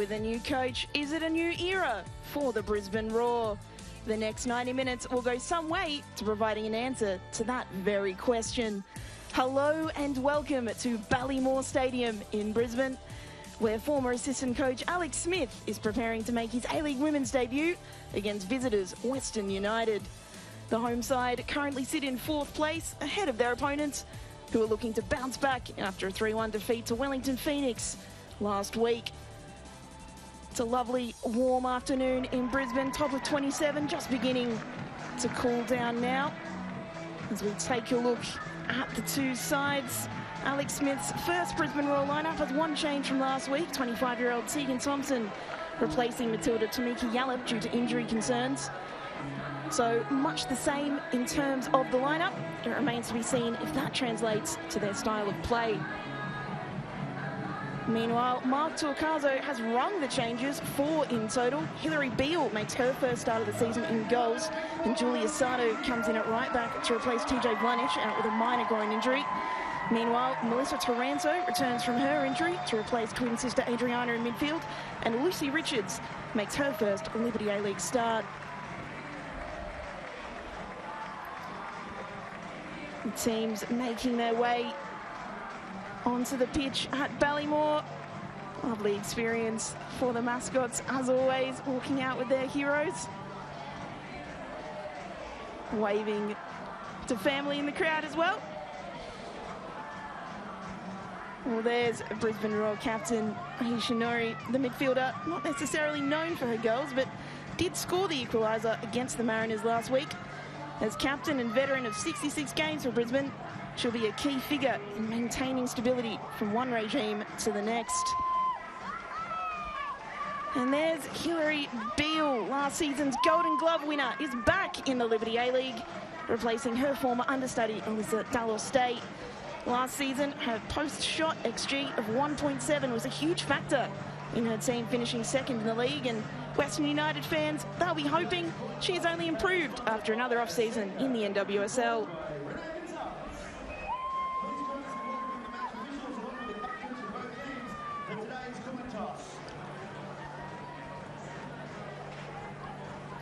with a new coach, is it a new era for the Brisbane Roar? The next 90 minutes will go some way to providing an answer to that very question. Hello and welcome to Ballymore Stadium in Brisbane, where former assistant coach Alex Smith is preparing to make his A-League women's debut against visitors Western United. The home side currently sit in 4th place ahead of their opponents, who are looking to bounce back after a 3-1 defeat to Wellington Phoenix last week. It's a lovely warm afternoon in Brisbane, top of 27, just beginning to cool down now. As we take a look at the two sides, Alex Smith's first Brisbane Roar lineup has one change from last week. 25-year-old Tegan Thompson replacing Matilda Tamiki Yallop due to injury concerns. So much the same in terms of the lineup. It remains to be seen if that translates to their style of play. Meanwhile, Mark Torcaso has rung the changes, 4 in total. Hilary Beale makes her first start of the season in goals, and Julia Sato comes in at right back to replace TJ Blanish, out with a minor groin injury. Meanwhile, Melissa Taranto returns from her injury to replace twin sister Adriana in midfield, and Lucy Richards makes her first Liberty A-League start. The teams making their way onto the pitch at Ballymore. Lovely experience for the mascots, as always, walking out with their heroes. Waving to family in the crowd as well. Well, there's Brisbane Roar captain Aisha Nori, the midfielder, not necessarily known for her goals, but did score the equaliser against the Mariners last week. As captain and veteran of 66 games for Brisbane, she'll be a key figure in maintaining stability from one regime to the next. And there's Hilary Beale, last season's Golden Glove winner, is back in the Liberty A-League, replacing her former understudy, Alyssa Dallas-State. Last season, her post-shot XG of 1.7 was a huge factor in her team finishing second in the league, and Western United fans, they'll be hoping she has only improved after another off-season in the NWSL.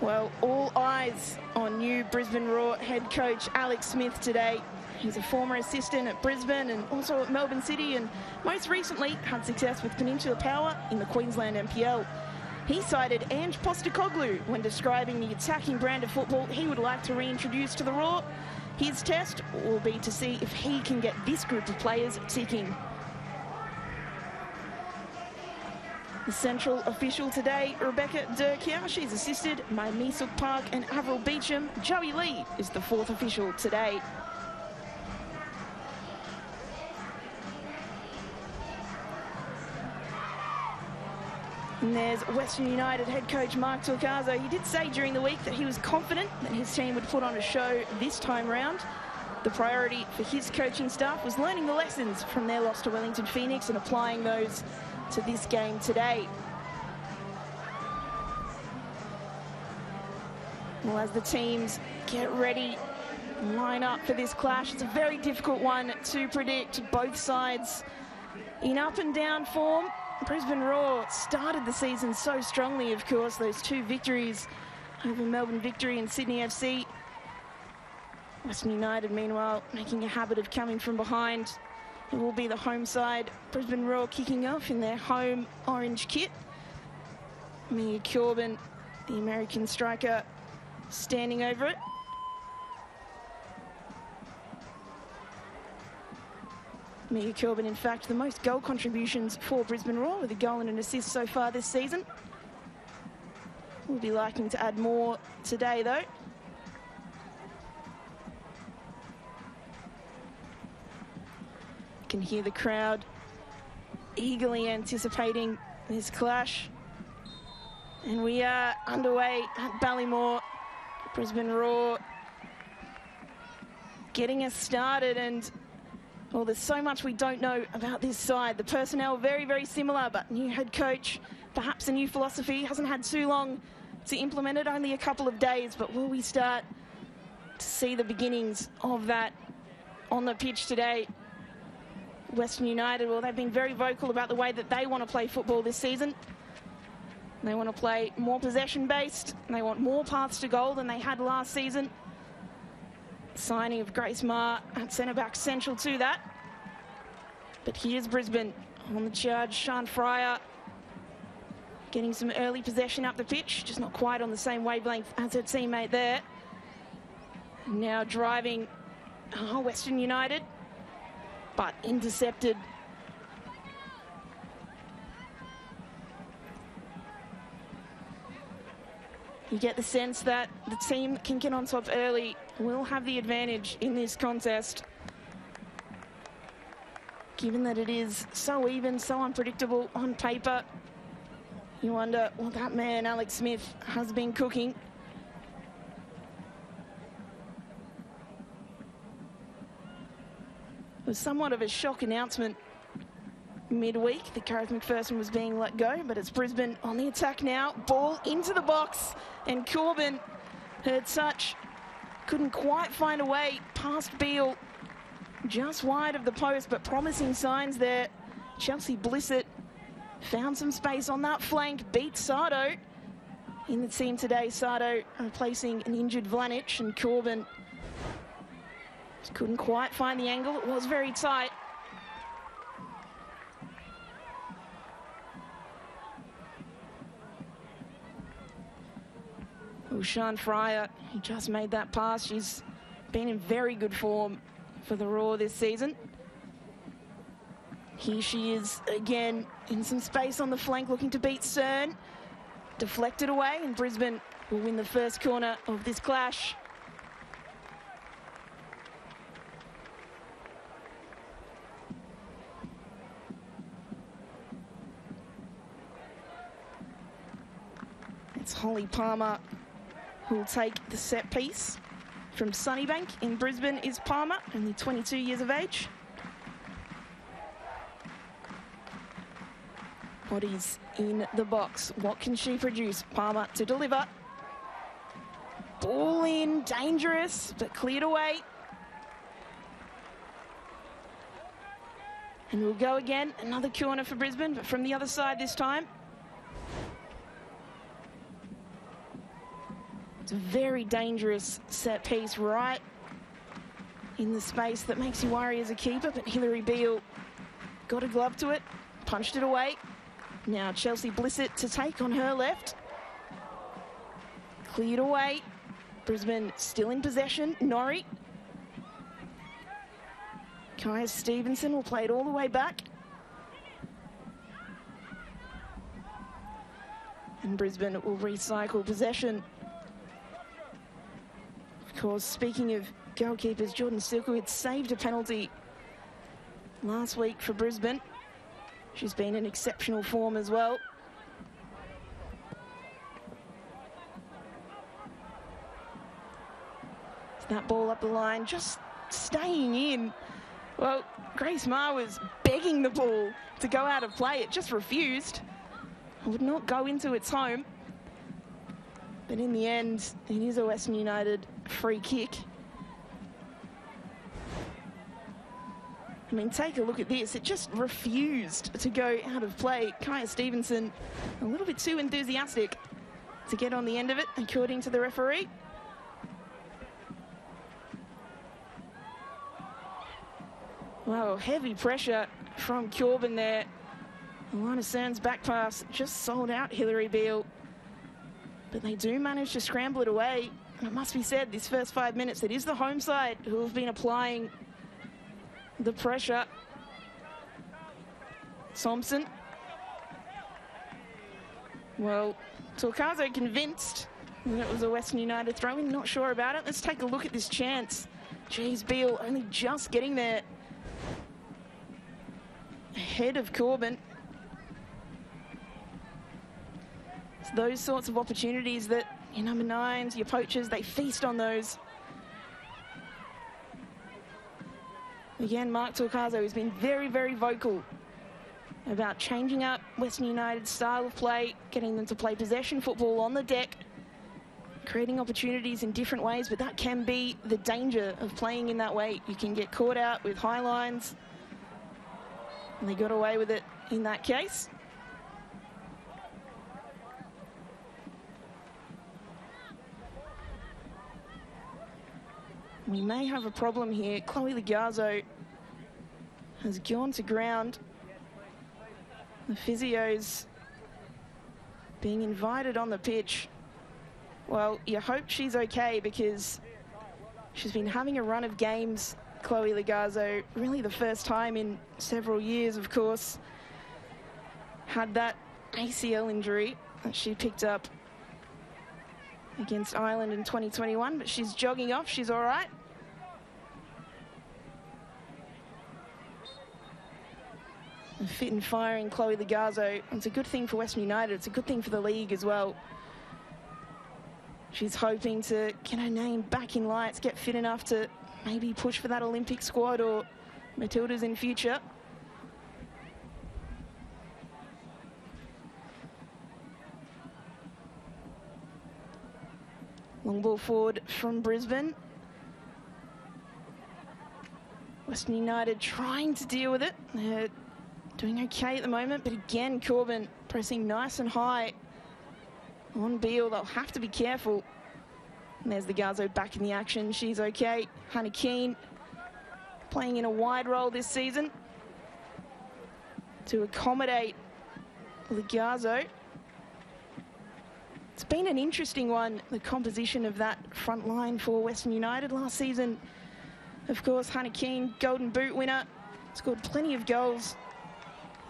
Well, all eyes on new Brisbane Roar head coach Alex Smith today. He's a former assistant at Brisbane and also at Melbourne City, and most recently had success with Peninsula Power in the Queensland NPL. He cited Ange Postecoglou when describing the attacking brand of football he would like to reintroduce to the Roar. His test will be to see if he can get this group of players ticking. The central official today, Rebecca Durkheim, she's assisted by Misuk Park and Avril Beecham. Joey Lee is the 4th official today. And there's Western United head coach Mark Torcaso. He did say during the week that he was confident that his team would put on a show this time round. The priority for his coaching staff was learning the lessons from their loss to Wellington Phoenix and applying those to this game today. Well, as the teams get ready, line up for this clash, it's a very difficult one to predict. Both sides in up and down form. Brisbane Roar started the season so strongly, of course, those 2 victories over Melbourne Victory and Sydney FC. Western United, meanwhile, making a habit of coming from behind. It will be the home side, Brisbane Roar, kicking off in their home orange kit. Mia Corbin, the American striker, standing over it. Mia Corbin, in fact, the most goal contributions for Brisbane Roar, with a goal and an assist so far this season. We'll be liking to add more today, though. You can hear the crowd eagerly anticipating this clash. And we are underway at Ballymore. Brisbane Roar getting us started, and well, there's so much we don't know about this side. The personnel very, very similar, but new head coach, perhaps a new philosophy, hasn't had too long to implement it, only a couple of days, but will we start to see the beginnings of that on the pitch today? Western United, well, they've been very vocal about the way that they want to play football this season. They want to play more possession-based. They want more paths to goal than they had last season. Signing of Grace Maher at centre-back central to that. But here's Brisbane on the charge. Sian Fryer getting some early possession up the pitch, just not quite on the same wavelength as her teammate there. Now driving Western United, but intercepted. You get the sense that the team that can get on top early will have the advantage in this contest, given that it is so even, so unpredictable on paper. You wonder what that man, Alex Smith, has been cooking. It was somewhat of a shock announcement midweek that Gareth McPherson was being let go, but it's Brisbane on the attack now. Ball into the box, and Corbin, her touch, couldn't quite find a way past Beale, just wide of the post, but promising signs there. Chelsea Blissett found some space on that flank, beat Sardo in the team today. Sardo replacing an injured Vlanic, and Corbin just couldn't quite find the angle. It was very tight. Well, Sian Fryer, he just made that pass. She's been in very good form for the Roar this season. Here she is again in some space on the flank, looking to beat Cern. Deflected away, and Brisbane will win the first corner of this clash. It's Holly Palmer who will take the set piece. From Sunnybank in Brisbane is Palmer, only 22 years of age. Bodies in the box. What can she produce? Palmer to deliver. Ball in, dangerous, but cleared away. And we'll go again. Another corner for Brisbane, but from the other side this time. It's a very dangerous set piece right in the space that makes you worry as a keeper, but Hilary Beale got a glove to it, punched it away. Now Chelsea Blissett to take on her left. Cleared away. Brisbane still in possession. Norrie. Kaya Stevenson will play it all the way back. And Brisbane will recycle possession. Of course, speaking of goalkeepers, Jordan Silkowitz saved a penalty last week for Brisbane. She's been in exceptional form as well. That ball up the line, just staying in. Well, Grace Maher was begging the ball to go out of play. It just refused. It would not go into its home. But in the end, it is a Western United free kick. I mean, take a look at this. It just refused to go out of play. Kaya Stevenson, a little bit too enthusiastic to get on the end of it, according to the referee. Wow, heavy pressure from Corbin there. Alana Cern's back pass just sold out Hilary Beale. But they do manage to scramble it away. And it must be said, this first 5 minutes, it is the home side who have been applying the pressure. Thompson. Well, Torcazo convinced that it was a Western United throw-in. Not sure about it. Let's take a look at this chance. Geez, Beale only just getting there. Ahead of Corbin. It's those sorts of opportunities that your number nines, your poachers, they feast on those. Again, Mark Torcazo has been very, very vocal about changing up Western United's style of play, getting them to play possession football on the deck, creating opportunities in different ways, but that can be the danger of playing in that way. You can get caught out with high lines, and they got away with it in that case. We may have a problem here. Chloe Ligazzo has gone to ground. The physio's being invited on the pitch. Well, you hope she's okay because she's been having a run of games, Chloe Ligazzo, really the first time in several years, of course. Had that ACL injury that she picked up against Ireland in 2021, but she's jogging off. She's all right. A fit and firing Chloe Ligazzo. It's a good thing for Western United. It's a good thing for the league as well. She's hoping to get her name back in lights, get fit enough to maybe push for that Olympic squad or Matildas in future. Long ball forward from Brisbane. Western United trying to deal with it. They're doing okay at the moment, but again, Corbin pressing nice and high on Beale. They'll have to be careful. And there's Ligazzo back in the action. She's okay. Hannah Keane playing in a wide role this season to accommodate Ligazzo. It's been an interesting one, the composition of that front line for Western United last season. Of course, Hannah Keane, Golden Boot winner, scored plenty of goals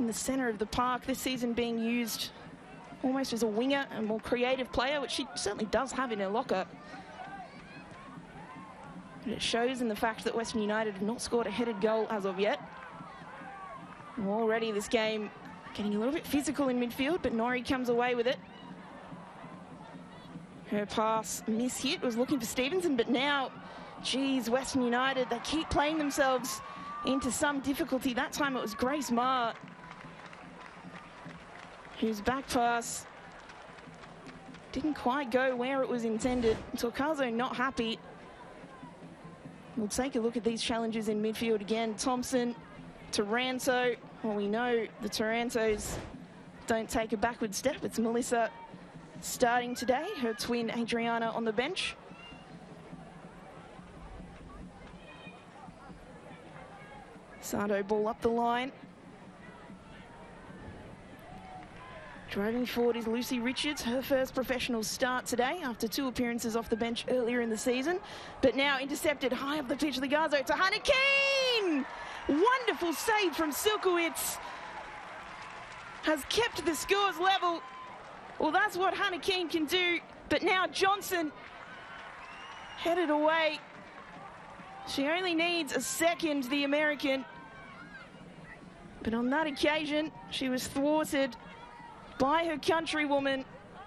in the centre of the park. This season being used almost as a winger, a more creative player, which she certainly does have in her locker. But it shows in the fact that Western United have not scored a headed goal as of yet. Already this game getting a little bit physical in midfield, but Norrie comes away with it. Her pass mishit, was looking for Stevenson, but now, geez, Western United, they keep playing themselves into some difficulty. That time it was Grace Maher, whose back pass didn't quite go where it was intended. Torcaso not happy. We'll take a look at these challenges in midfield again. Thompson, Taranto. Well, we know the Tarantos don't take a backward step. It's Melissa starting today, her twin Adriana on the bench. Sardo ball up the line. Driving forward is Lucy Richards, her first professional start today after 2 appearances off the bench earlier in the season. But now intercepted high up the pitch, Ligazzo to Hannah Keane! Wonderful save from Silkowitz. Has kept the scores level. Well, that's what Hannah Keane can do. But now Johnson headed away. She only needs a second, the American. But on that occasion, she was thwarted by her countrywoman,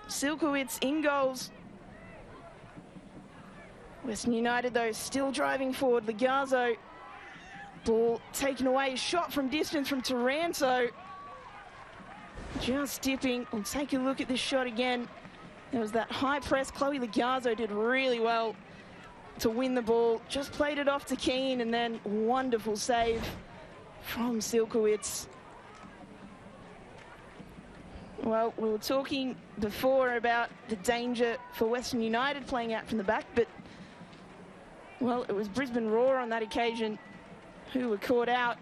Silkowitz, in goals. Western United, though, still driving forward. Ligazzo, ball taken away, shot from distance from Taranto. Just dipping. We'll take a look at this shot again. There was that high press. Chloe Ligazzo did really well to win the ball. Just played it off to Keane, and then wonderful save from Silkowitz. Well, we were talking before about the danger for Western United playing out from the back, but, well, it was Brisbane Roar on that occasion who were caught out.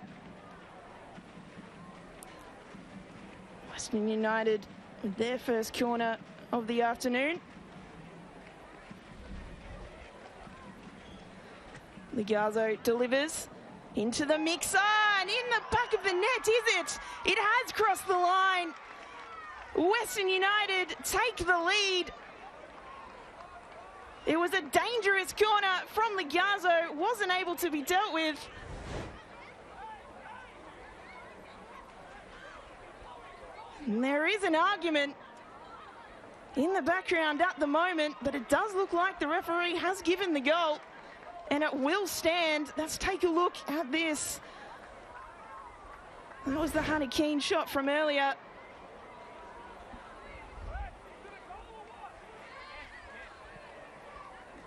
Western United with their first corner of the afternoon. Ligazzo delivers into the mixer, and in the back of the net, is it? It has crossed the line. Western United take the lead. It was a dangerous corner from Ligazzo, wasn't able to be dealt with. And there is an argument in the background at the moment, but it does look like the referee has given the goal, and it will stand. Let's take a look at this. That was the Hannah Keane shot from earlier.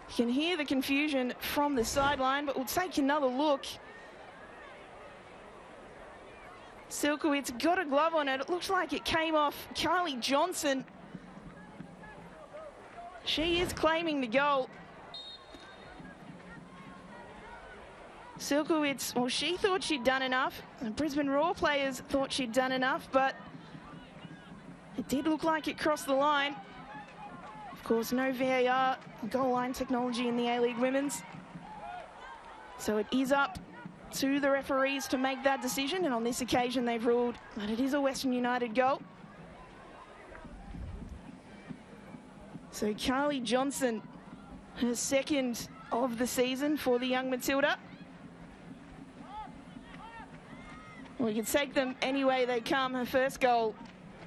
You can hear the confusion from the sideline, but we'll take another look. Silkowitz got a glove on it. It looks like it came off Kylie Johnson. She is claiming the goal. Silkowitz, well, she thought she'd done enough. The Brisbane Roar players thought she'd done enough, but it did look like it crossed the line. Of course, no VAR goal line technology in the A-League Women's. So it is up to the referees to make that decision, and on this occasion they've ruled that it is a Western United goal. So Carly Johnson, her second of the season for the young Matilda. We can take them any way they come. Her first goal,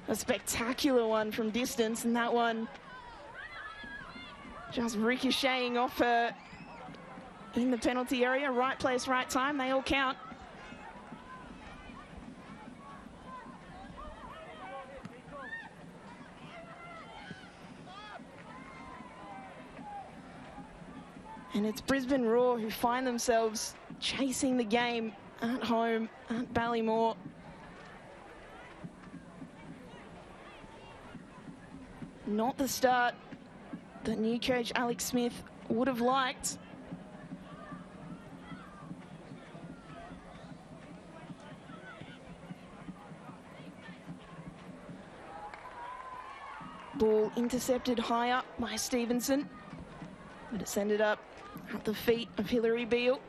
a spectacular one from distance, and that one just ricocheting off her in the penalty area. Right place, right time, they all count. And it's Brisbane Roar who find themselves chasing the game at home at Ballymore. Not the start that new coach Alex Smith would have liked. Ball intercepted high up by Stevenson, but it's ended up at the feet of Hilary Beale.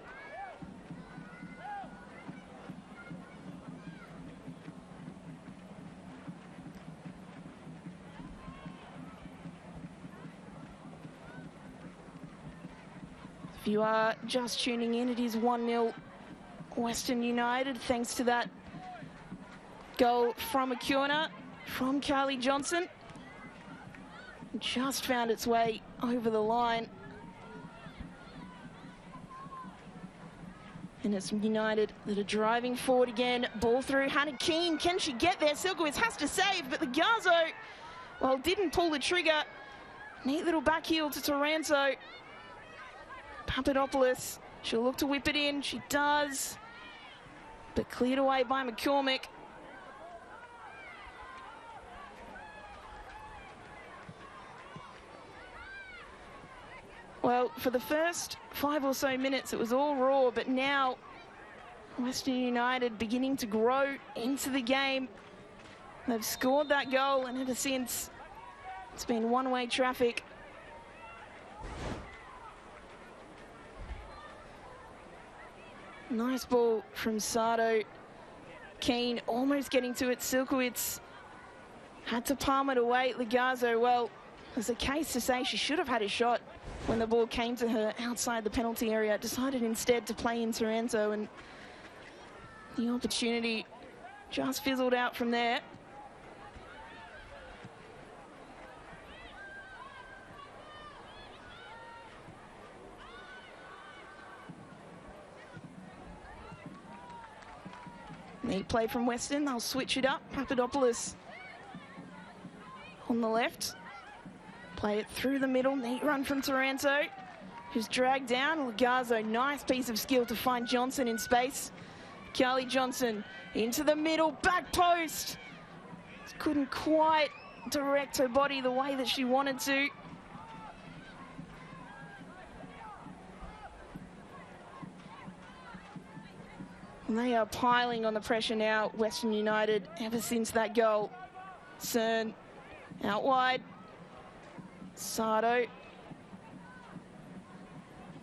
If you are just tuning in, it is 1-0 Western United, thanks to that goal from a corner from Carly Johnson. Just found its way over the line. And it's United that are driving forward again. Ball through Hannah Keane. Can she get there? Silkowitz has to save, but the Garzo, well, didn't pull the trigger. Neat little back heel to Taranto. Papadopoulos, she'll look to whip it in. She does, but cleared away by McCormick. Well, for the first 5 or so minutes, it was all Roar, but now Western United beginning to grow into the game. They've scored that goal, and ever since, it's been one-way traffic. Nice ball from Sato. Keane almost getting to it. Silkowitz had to palm it away. Legarzo, well, there's a case to say she should have had a shot when the ball came to her outside the penalty area. Decided instead to play in Taranto, and the opportunity just fizzled out from there. Neat play from Western. They'll switch it up. Papadopoulos on the left. Play it through the middle. Neat run from Taranto, who's dragged down. Legarzo, nice piece of skill to find Johnson in space. Carly Johnson into the middle. Back post. Couldn't quite direct her body the way that she wanted to. And they are piling on the pressure now, Western United, ever since that goal. Cern out wide. Sato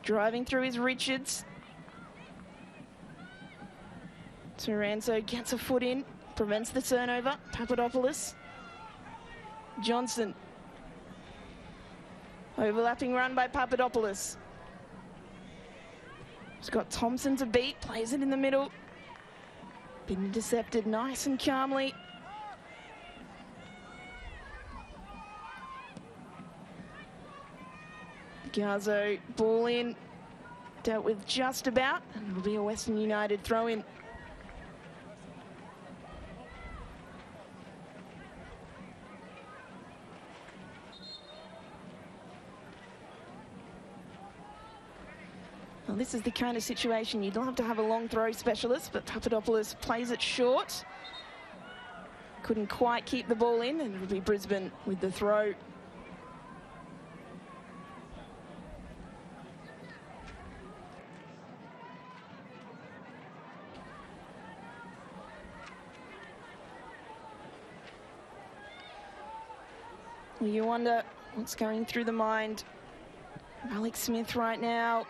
driving through his Richards. Taranto gets a foot in, prevents the turnover. Papadopoulos. Johnson. Overlapping run by Papadopoulos. He's got Thompson to beat, plays it in the middle. Been intercepted nice and calmly. Garzo, ball in, dealt with just about, and it'll be a Western United throw-in. Well, this is the kind of situation you'd love to have a long throw specialist, but Papadopoulos plays it short. Couldn't quite keep the ball in, and it'll be Brisbane with the throw. Well, you wonder what's going through the mind of Alex Smith right now.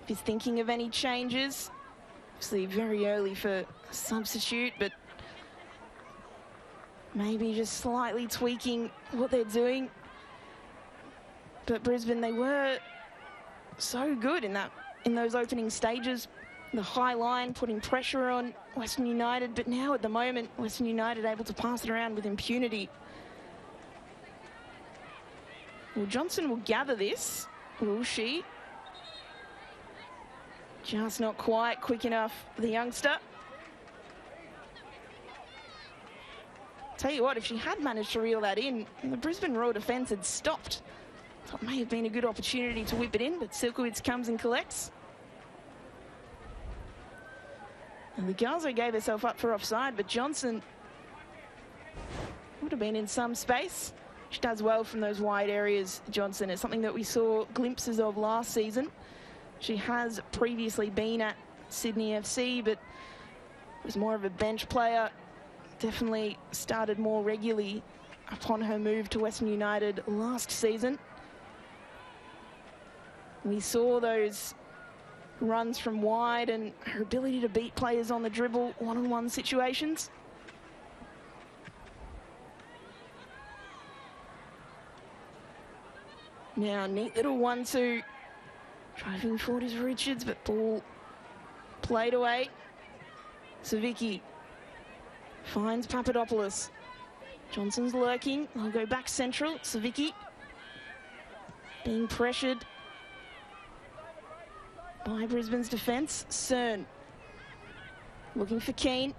If he's thinking of any changes. Obviously very early for a substitute, but maybe just slightly tweaking what they're doing. But Brisbane, they were so good in those opening stages. The high line putting pressure on Western United, but now at the moment, Western United able to pass it around with impunity. Well, Johnson will gather this, will she? Just not quite quick enough, the youngster. Tell you what, if she had managed to reel that in, the Brisbane Roar defence had stopped. That may have been a good opportunity to whip it in, but Silkowitz comes and collects. And Ligazo gave herself up for offside, but Johnson would have been in some space. She does well from those wide areas, Johnson. It's something that we saw glimpses of last season. She has previously been at Sydney FC, but was more of a bench player. Definitely started more regularly upon her move to Western United last season. We saw those runs from wide and her ability to beat players on the dribble, one-on-one situations. Now, neat little 1-2. Driving forward is Richards, but ball played away. Savicki finds Papadopoulos. Johnson's lurking. They'll go back central. Savicki being pressured by Brisbane's defence. Cern looking for Keane.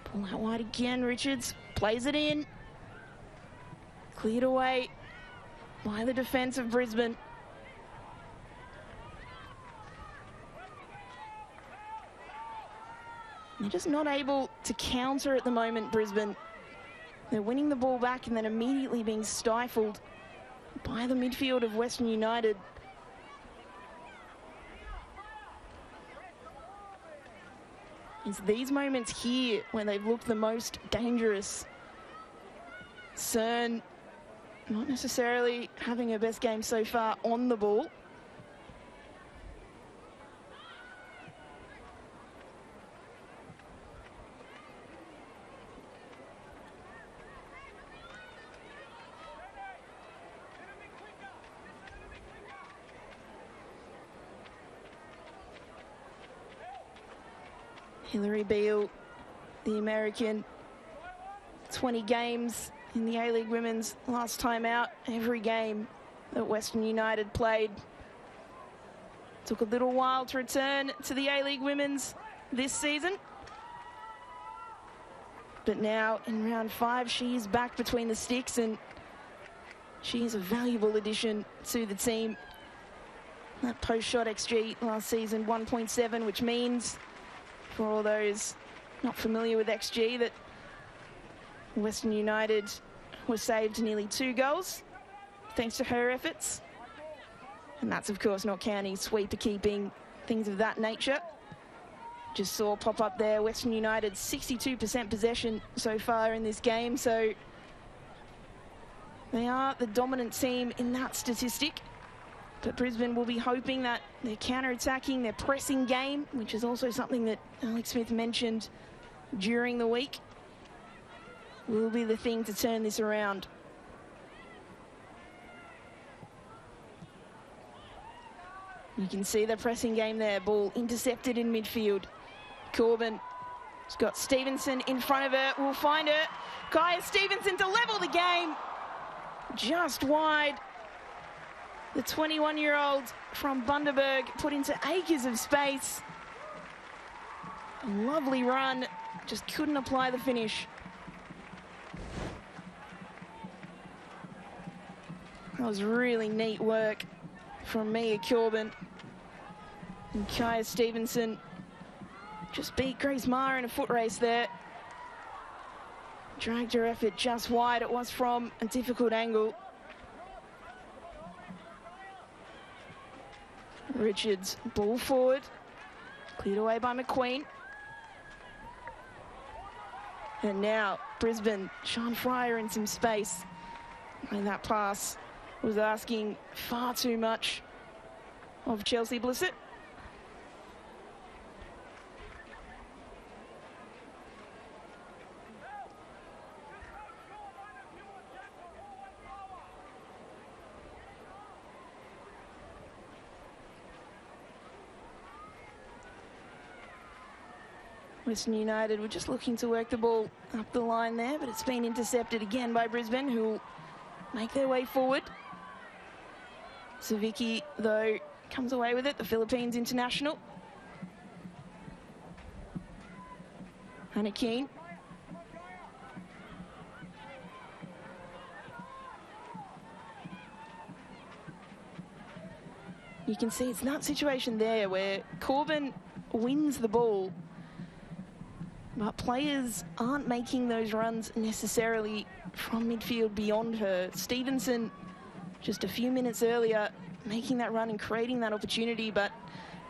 Pull out wide again. Richards plays it in. Cleared away by the defence of Brisbane. They're just not able to counter at the moment, Brisbane. They're winning the ball back and then immediately being stifled by the midfield of Western United. It's these moments here when they've looked the most dangerous. Cern not necessarily having her best game so far on the ball. Hillary Beale, the American, 20 games in the A-League Women's last time out. Every game that Western United played. Took a little while to return to the A-League Women's this season. But now in round 5, she is back between the sticks and she is a valuable addition to the team. That post-shot XG last season, 1.7, which means, for all those not familiar with XG, that Western United was saved nearly 2 goals thanks to her efforts. And that's, of course, not counting sweeper keeping, things of that nature. Just saw pop up there, Western United 62% possession so far in this game, so they are the dominant team in that statistic. But Brisbane will be hoping that their counter-attacking, their pressing game, which is also something that Alex Smith mentioned during the week, will be the thing to turn this around. You can see the pressing game there. Ball intercepted in midfield. Corbin has got Stevenson in front of her. Will find her. Kaya Stevenson to level the game. Just wide. The 21-year-old from Bundaberg put into acres of space. A lovely run. Just couldn't apply the finish. That was really neat work from Mia Corbin. And Kaya Stevenson just beat Grace Maher in a foot race there. Dragged her effort just wide. It was from a difficult angle. Richards, ball forward. Cleared away by McQueen. And now Brisbane, Sean Fryer in some space. And that pass was asking far too much of Chelsea Blissett. Western United were just looking to work the ball up the line there, but it's been intercepted again by Brisbane, who will make their way forward. Savicki, though, comes away with it, the Philippines international. Hannah Keane. You can see it's that situation there where Corbin wins the ball, but players aren't making those runs necessarily from midfield beyond her. Stevenson, just a few minutes earlier, making that run and creating that opportunity, but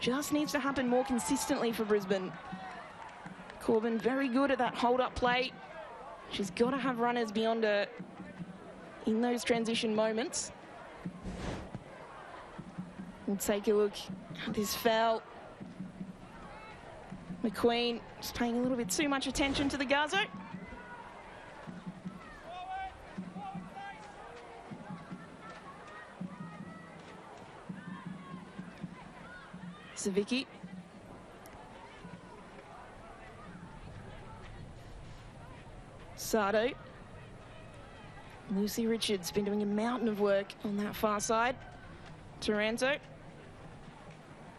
just needs to happen more consistently for Brisbane. Corbin very good at that hold-up play. She's got to have runners beyond her in those transition moments. We'll take a look at this foul. McQueen just paying a little bit too much attention to the Garzo. Savicki. Sardo. Lucy Richards been doing a mountain of work on that far side. Taranto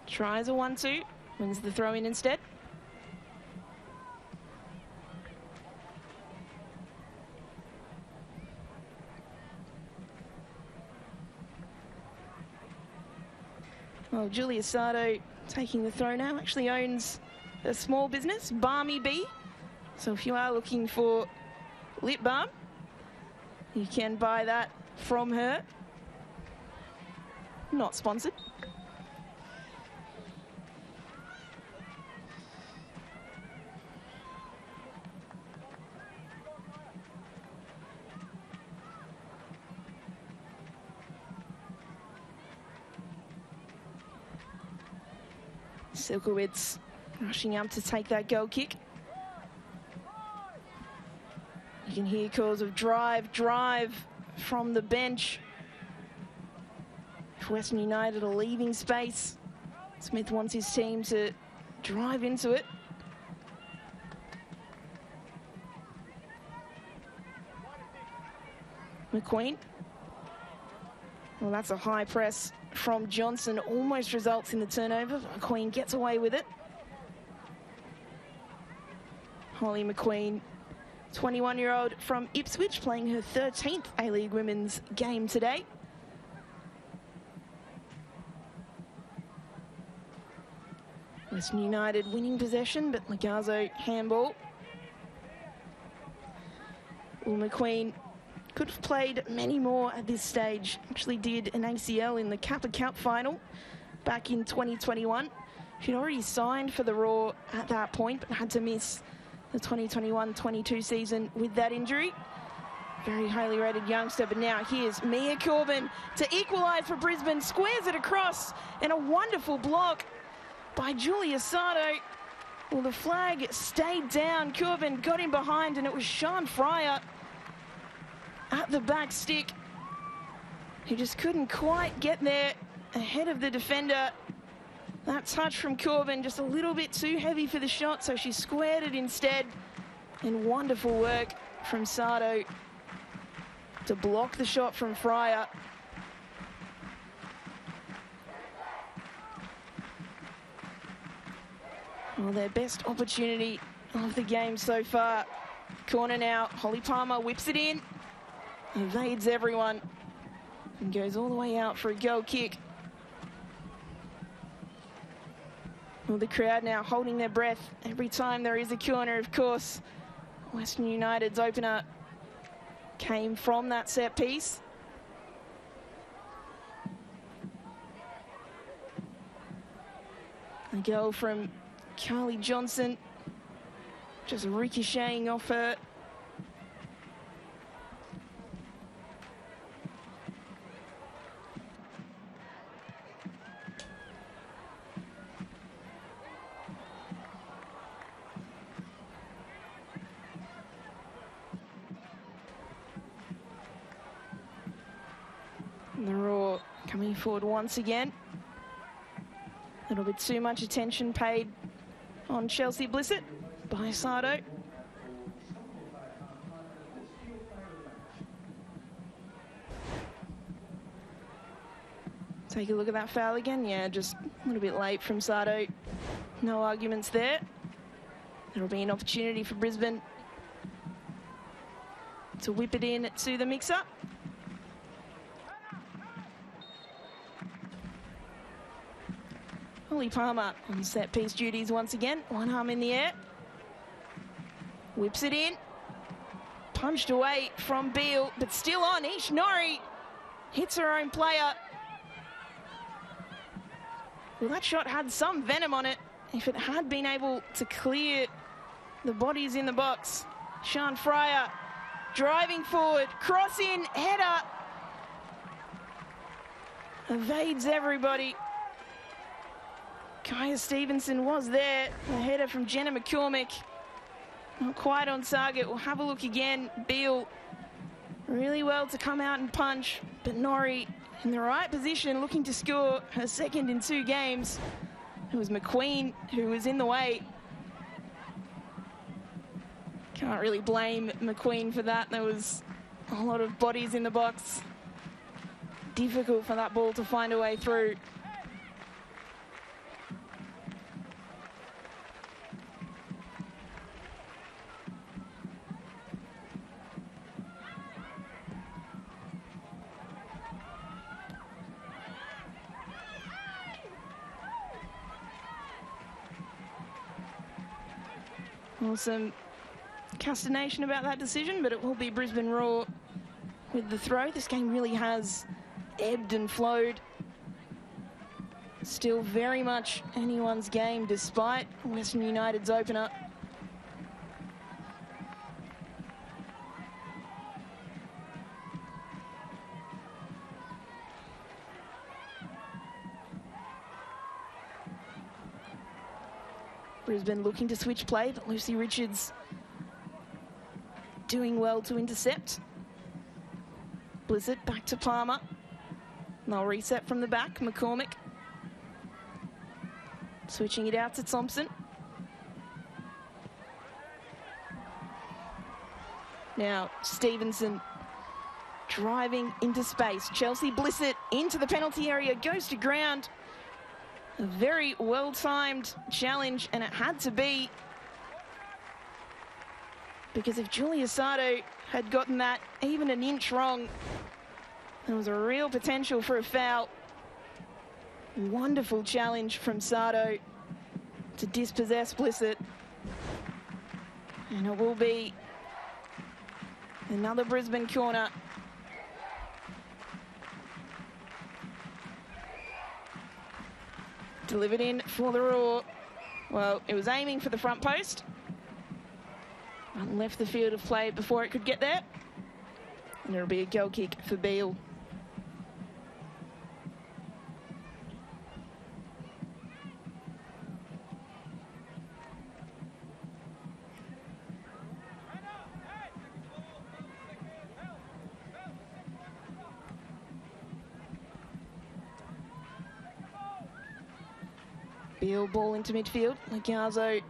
tries a 1-2, wins the throw in instead. Well, Julia Sardo taking the throw now, actually owns a small business, Balmy Bee. So if you are looking for lip balm, you can buy that from her. Not sponsored. Silkowitz rushing up to take that goal kick. You can hear calls of drive, drive from the bench. If Western United are leaving space, Smith wants his team to drive into it. McQueen. Well, that's a high press from Johnson, almost results in the turnover. McQueen gets away with it. Holly McQueen, 21-year-old from Ipswich, playing her 13th A-League Women's game today. Western United winning possession, but Legarzo handball. Well, McQueen could have played many more at this stage. Actually did an ACL in the Kappa Cup final back in 2021. She'd already signed for the Raw at that point, but had to miss the 2021-22 season with that injury. Very highly rated youngster, but now here's Mia Corbin to equalise for Brisbane, squares it across, and a wonderful block by Julia Sardo. Well, the flag stayed down. Corbin got in behind, and it was Sean Fryer at the back stick, who just couldn't quite get there ahead of the defender. That touch from Corbin just a little bit too heavy for the shot, so she squared it instead. And wonderful work from Sardo to block the shot from Fryer. Well, their best opportunity of the game so far. Corner now, Holly Palmer whips it in. Evades everyone and goes all the way out for a goal kick. Well, the crowd now holding their breath every time there is a corner, of course. Western United's opener came from that set piece. A goal from Carly Johnson, just ricocheting off her Coming forward once again. A little bit too much attention paid on Chelsea Blissett by Sardo. Take a look at that foul again. Yeah, just a little bit late from Sardo. No arguments there. There'll be an opportunity for Brisbane to whip it in to the mix-up. Ollie Palmer on set-piece duties once again. One arm in the air. Whips it in. Punched away from Beale, but still on. Ishinori hits her own player. Well, that shot had some venom on it. If it had been able to clear the bodies in the box. Sean Fryer driving forward, cross in, header. Evades everybody. Kaya Stevenson was there. The header from Jenna McCormick. Not quite on target. We'll have a look again. Beale really well to come out and punch, but Norrie in the right position, looking to score her second in 2 games. It was McQueen who was in the way. Can't really blame McQueen for that. There was a lot of bodies in the box. Difficult for that ball to find a way through. Well, some consternation about that decision, but it will be Brisbane Roar with the throw. This game really has ebbed and flowed. Still very much anyone's game despite Western United's opener. Brisbane looking to switch play, but Lucy Richards doing well to intercept. Blissett back to Palmer. They'll reset from the back. McCormick switching it out to Thompson. Now Stevenson driving into space. Chelsea Blissett into the penalty area, goes to ground. A very well-timed challenge, and it had to be, because if Julia Sardo had gotten that even an inch wrong, there was a real potential for a foul. Wonderful challenge from Sardo to dispossess Blissett. And it will be another Brisbane corner. Delivered in for the Roar. Well, it was aiming for the front post and left the field of play before it could get there. And it'll be a goal kick for Beale. Beale ball into midfield. Legazzo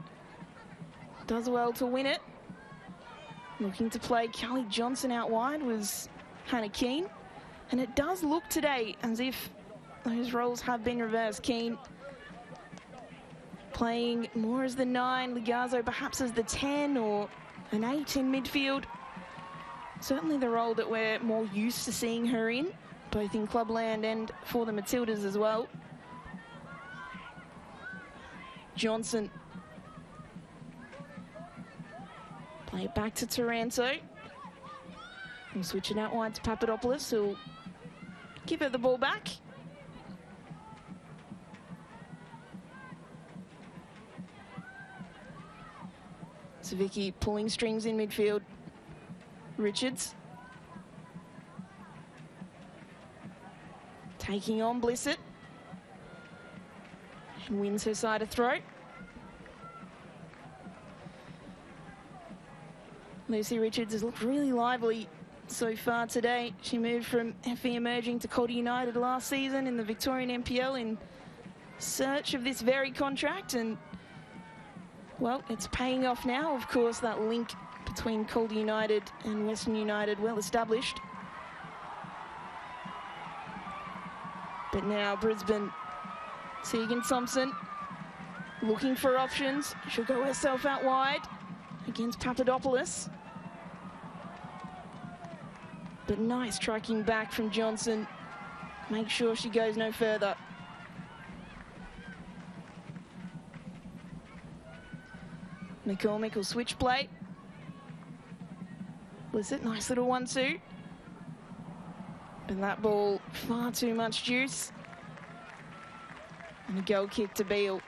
does well to win it. Looking to play Kelly Johnson out wide was Hannah Keane. And it does look today as if those roles have been reversed. Keane playing more as the 9, Legazzo perhaps as the 10 or an 8 in midfield. Certainly the role that we're more used to seeing her in, both in clubland and for the Matildas as well. Johnson. Play it back to Taranto. We'll switch it out wide to Papadopoulos, who'll give her the ball back. Savicki pulling strings in midfield. Richards. Taking on Blissett. And wins her side of throw. Lucy Richards has looked really lively so far today. She moved from FE Emerging to Calder United last season in the Victorian NPL in search of this very contract, and well, it's paying off now. Of course, that link between Calder United and Western United well established. But now Brisbane, Tegan Thompson looking for options. She'll go herself out wide against Papadopoulos. But nice striking back from Johnson. Make sure she goes no further. McCormick will switch play. Blissett, nice little 1-2. But that ball, far too much juice. And a goal kick to Beale.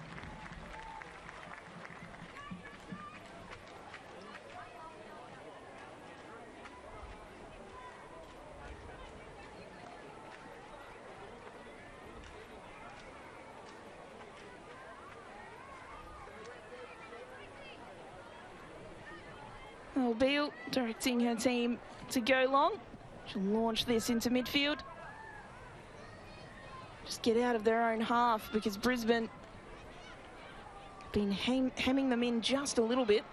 Well, Beale directing her team to go long. She'll launch this into midfield. Just get out of their own half, because Brisbane been hemming them in just a little bit.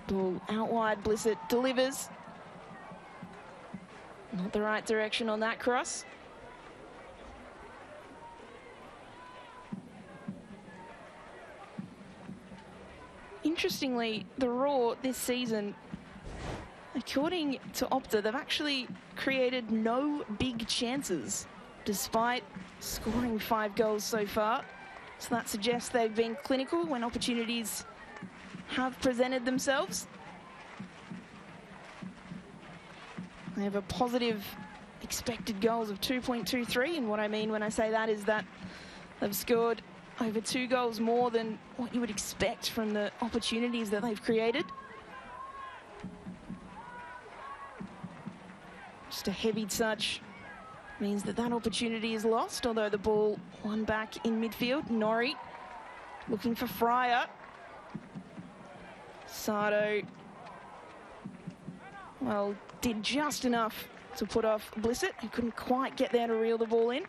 Ball out wide, Blissett delivers. Not the right direction on that cross. Interestingly, the Raw this season, according to Opta, they've actually created no big chances despite scoring 5 goals so far. So that suggests they've been clinical when opportunities have presented themselves. They have a positive expected goals of 2.23, and what I mean when I say that is that they've scored over 2 goals more than what you would expect from the opportunities that they've created. Just a heavy touch means that that opportunity is lost, although the ball won back in midfield. Norrie looking for Fryer. Sardo, well, did just enough to put off Blissett, who couldn't quite get there to reel the ball in.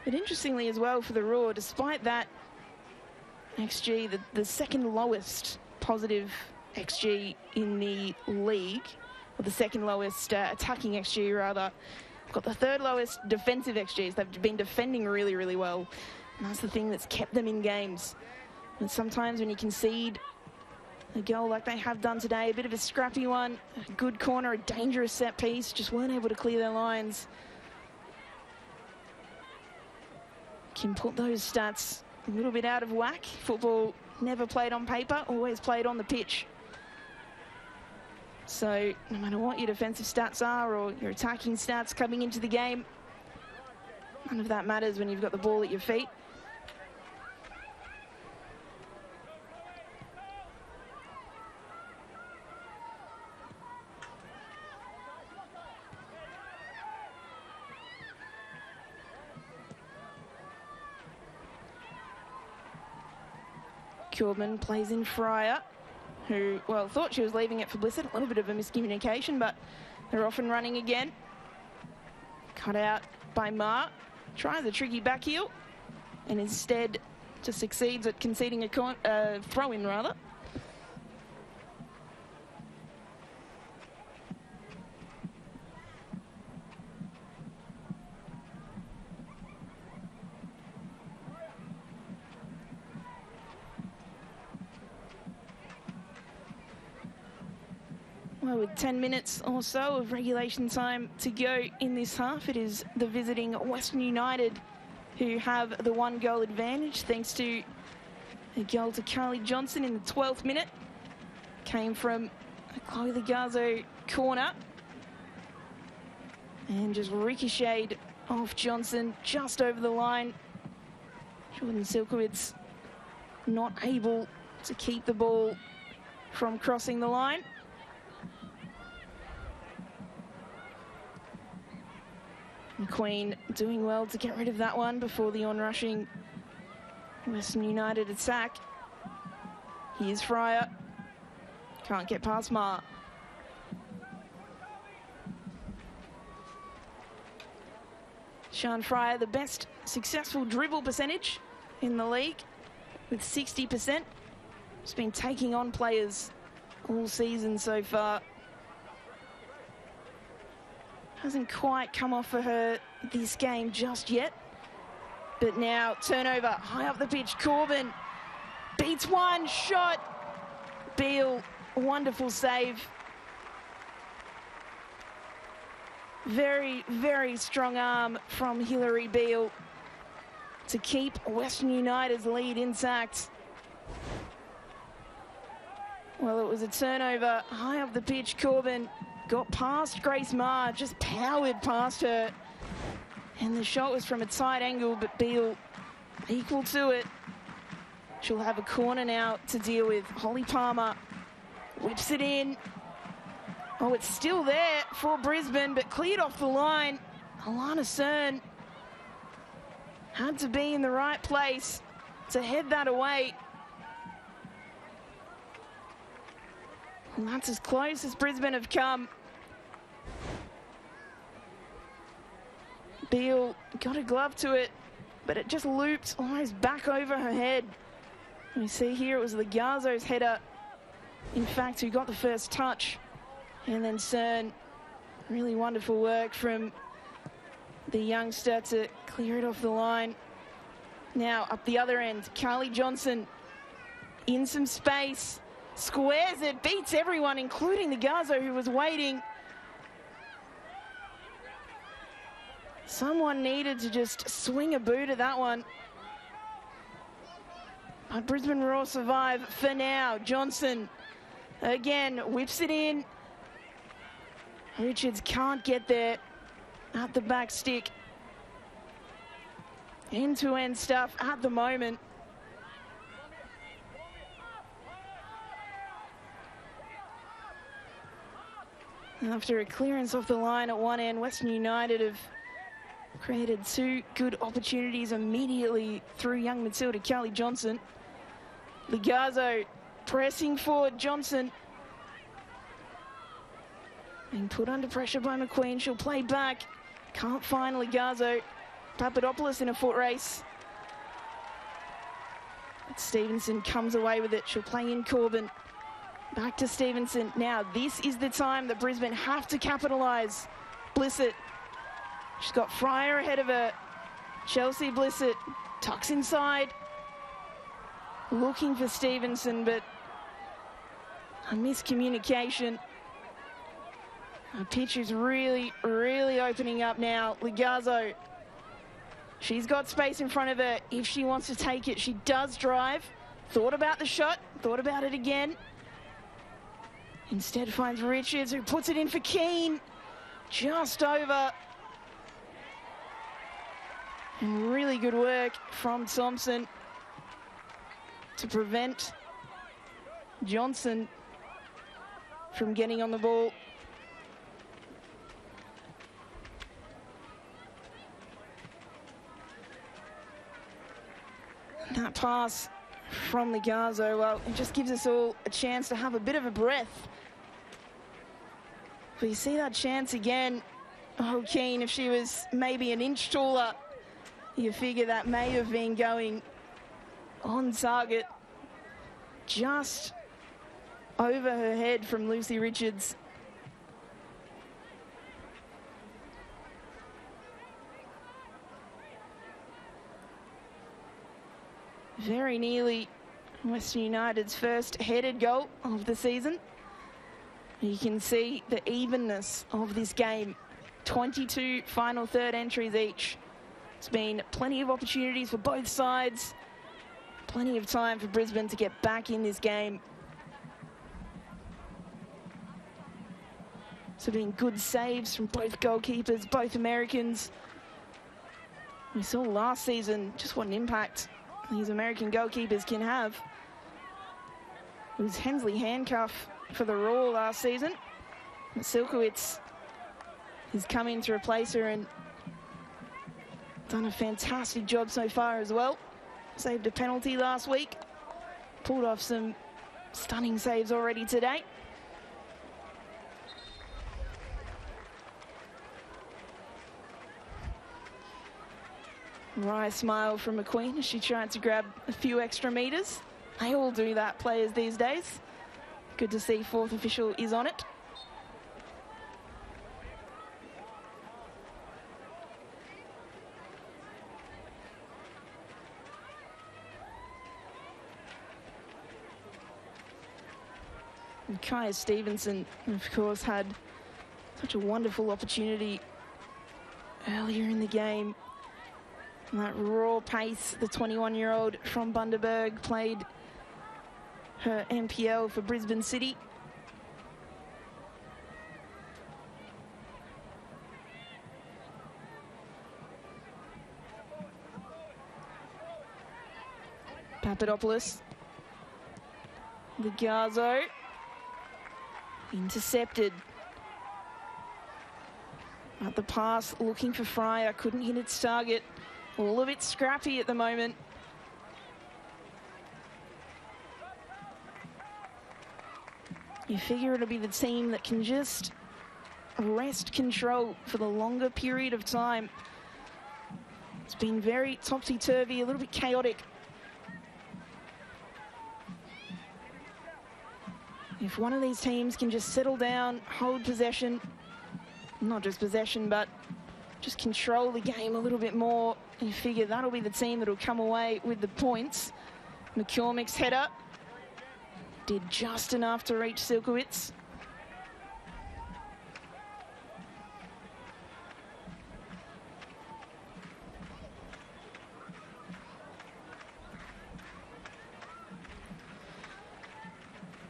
But interestingly as well for the Raw, despite that XG, the second lowest positive XG in the league, or the second lowest attacking XG rather, got the third lowest defensive XGs. They've been defending really, really well. And that's the thing that's kept them in games. And sometimes when you concede a goal like they have done today, a bit of a scrappy one, a good corner, a dangerous set piece, just weren't able to clear their lines. Can put those stats a little bit out of whack. Football never played on paper, always played on the pitch. So no matter what your defensive stats are or your attacking stats coming into the game, none of that matters when you've got the ball at your feet. Corbin plays in Fryer, who, well, thought she was leaving it for Blissett. A little bit of a miscommunication, but they're off and running again. Cut out by Ma. Tries a tricky back heel, and instead just succeeds at conceding a throw-in, rather. Well, with 10 minutes or so of regulation time to go in this half, it is the visiting Western United who have the 1-goal advantage, thanks to a goal to Carly Johnson in the 12th minute. Came from a Chloe Legazo corner and just ricocheted off Johnson just over the line. Jordan Silkowitz not able to keep the ball from crossing the line. And Queen doing well to get rid of that one before the onrushing Western United attack. Here's Fryer. Can't get past Ma. Sean Fryer, the best successful dribble percentage in the league with 60%. He's been taking on players all season so far. Hasn't quite come off for her this game just yet. But now, turnover, high up the pitch, Corbin beats one shot. Beale, wonderful save. Very, very strong arm from Hilary Beale to keep Western United's lead intact. Well, it was a turnover, high up the pitch, Corbin got past Grace Maher, just powered past her. And the shot was from a tight angle, but Beale equal to it. She'll have a corner now to deal with. Holly Palmer whips it in. Oh, it's still there for Brisbane, but cleared off the line. Alana Cern had to be in the right place to head that away. And that's as close as Brisbane have come. Beale got a glove to it, but it just looped almost back over her head. We see here it was Legazo's header, in fact, who got the first touch. And then Cern, really wonderful work from the youngster to clear it off the line. Now up the other end, Carly Johnson in some space, squares it, beats everyone, including Legazo, who was waiting. Someone needed to just swing a boot at that one. But Brisbane Roar survive for now. Johnson again whips it in. Richards can't get there at the back stick. End-to-end stuff at the moment. After a clearance off the line at one end, Western United have created two good opportunities immediately through young Matilda Kelly Johnson. Legazo pressing forward, Johnson being put under pressure by McQueen. She'll play back, can't find Legazo. Papadopoulos in a foot race. But Stevenson comes away with it. She'll play in Corbin. Back to Stevenson. Now this is the time that Brisbane have to capitalise. Blissett. She's got Fryer ahead of her. Chelsea Blissett tucks inside. Looking for Stevenson, but a miscommunication. Our pitch is really, really opening up now. Legazo. She's got space in front of her. If she wants to take it, she does drive. Thought about the shot, thought about it again. Instead finds Richards, who puts it in for Keane. Just over. And really good work from Thompson to prevent Johnson from getting on the ball. That pass from Legazo, well, it just gives us all a chance to have a bit of a breath. But you see that chance again. Oh, Keane, if she was maybe an inch taller, you figure that may have been going on target. Just over her head from Lucy Richards. Very nearly Western United's first headed goal of the season. You can see the evenness of this game. 22 final third entries each. It's been plenty of opportunities for both sides. Plenty of time for Brisbane to get back in this game. So been good saves from both goalkeepers, both Americans. We saw last season just what an impact these American goalkeepers can have. It was Hensley handcuff for the Roar last season. Silkowitz has come in to replace her and done a fantastic job so far as well. saved a penalty last week. Pulled off some stunning saves already today. Wry smile from McQueen as she tried to grab a few extra metres. They all do that, players these days. Good to see fourth official is on it. And Kaya Stevenson, of course, had such a wonderful opportunity earlier in the game. And that raw pace, the 21-year-old from Bundaberg played her NPL for Brisbane City. Papadopoulos. Ligazo. Intercepted. At the pass, looking for Fryer, couldn't hit its target. All a bit scrappy at the moment. You figure it'll be the team that can just wrest control for the longer period of time. It's been very topsy-turvy, a little bit chaotic. If one of these teams can just settle down, hold possession, not just possession, but just control the game a little bit more, you figure that'll be the team that'll come away with the points. McCormick's header did just enough to reach Silkowitz.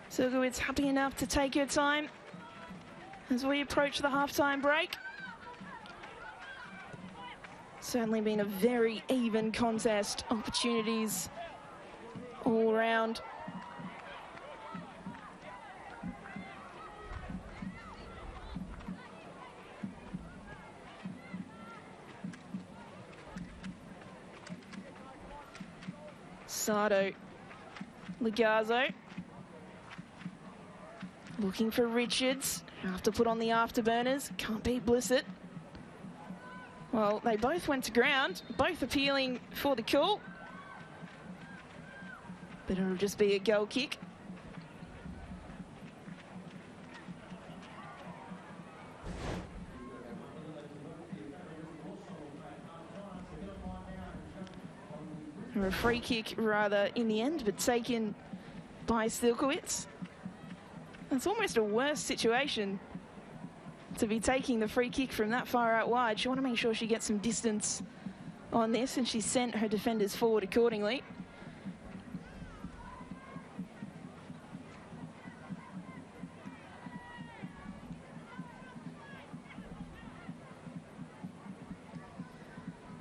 Silkowitz happy enough to take her time as we approach the halftime break. Certainly been a very even contest, opportunities all round. Sardo, Ligazo. Looking for Richards. Have to put on the afterburners. Can't beat Blissett. Well, they both went to ground, both appealing for the call. But it'll just be a goal kick. Or a free kick, rather, in the end, but taken by Silkowitz. It's almost a worse situation to be taking the free kick from that far out wide. She want to make sure she gets some distance on this, and she sent her defenders forward accordingly.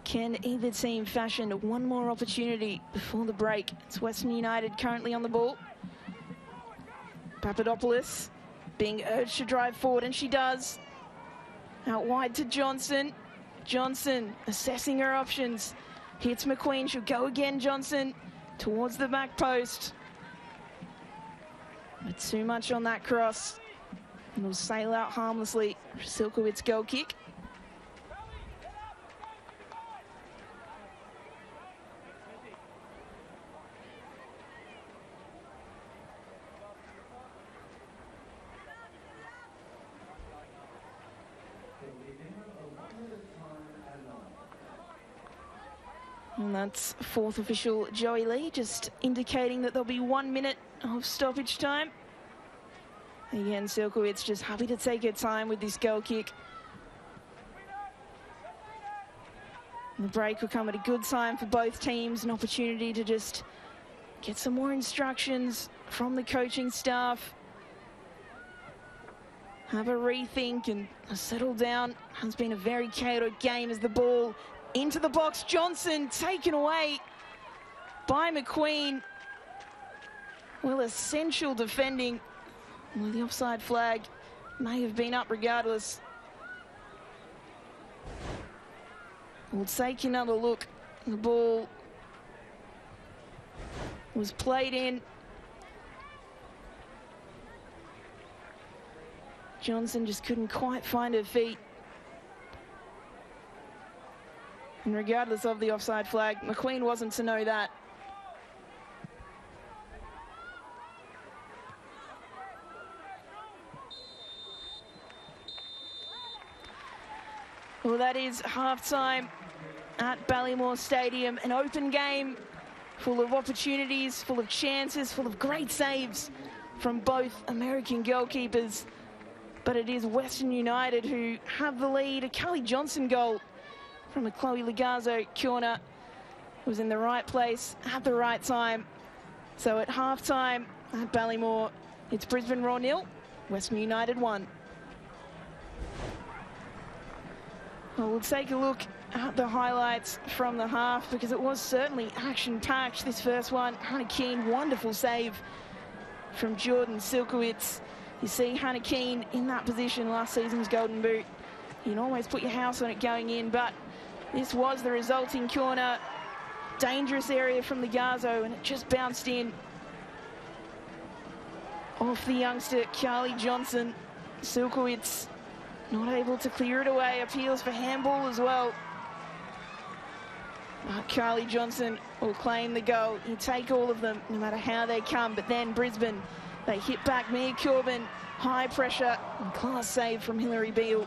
Can either team fashion one more opportunity before the break? It's Western United currently on the ball. Papadopoulos being urged to drive forward, and she does. Out wide to Johnson. Johnson assessing her options. Hits McQueen. She'll go again, Johnson, towards the back post. But too much on that cross. And will sail out harmlessly. Silkowitz goal kick. And that's fourth official Joey Lee, just indicating that there'll be 1 minute of stoppage time. Again, Silkowitz just happy to take her time with this goal kick. And the break will come at a good time for both teams, an opportunity to just get some more instructions from the coaching staff. Have a rethink and settle down. Has been a very chaotic game as the ball into the box. Johnson taken away by McQueen. Well, essential defending. Well, the offside flag may have been up regardless. We'll take another look. The ball was played in. Johnson just couldn't quite find her feet. And regardless of the offside flag, McQueen wasn't to know that. Well, that is half-time at Ballymore Stadium. An open game, full of opportunities, full of chances, full of great saves from both American goalkeepers. But it is Western United who have the lead. A Carly Johnson goal from a Chloe Ligazzo corner was in the right place at the right time. So at half-time at Ballymore, it's Brisbane Roar 0, Western United 1. Well, we'll take a look at the highlights from the half because it was certainly action-packed, this first one. Hannah Keane, wonderful save from Jordan Silkowitz. You see Hannah Keane in that position last season's Golden Boot. You can always put your house on it going in, but this was the resulting corner. Dangerous area from Ligazzo, and it just bounced in off the youngster, Carly Johnson. Silkowitz not able to clear it away. Appeals for handball as well. But Carly Johnson will claim the goal. You take all of them, no matter how they come. But then Brisbane, they hit back. Mia Corbin, high pressure, and class save from Hilary Beale.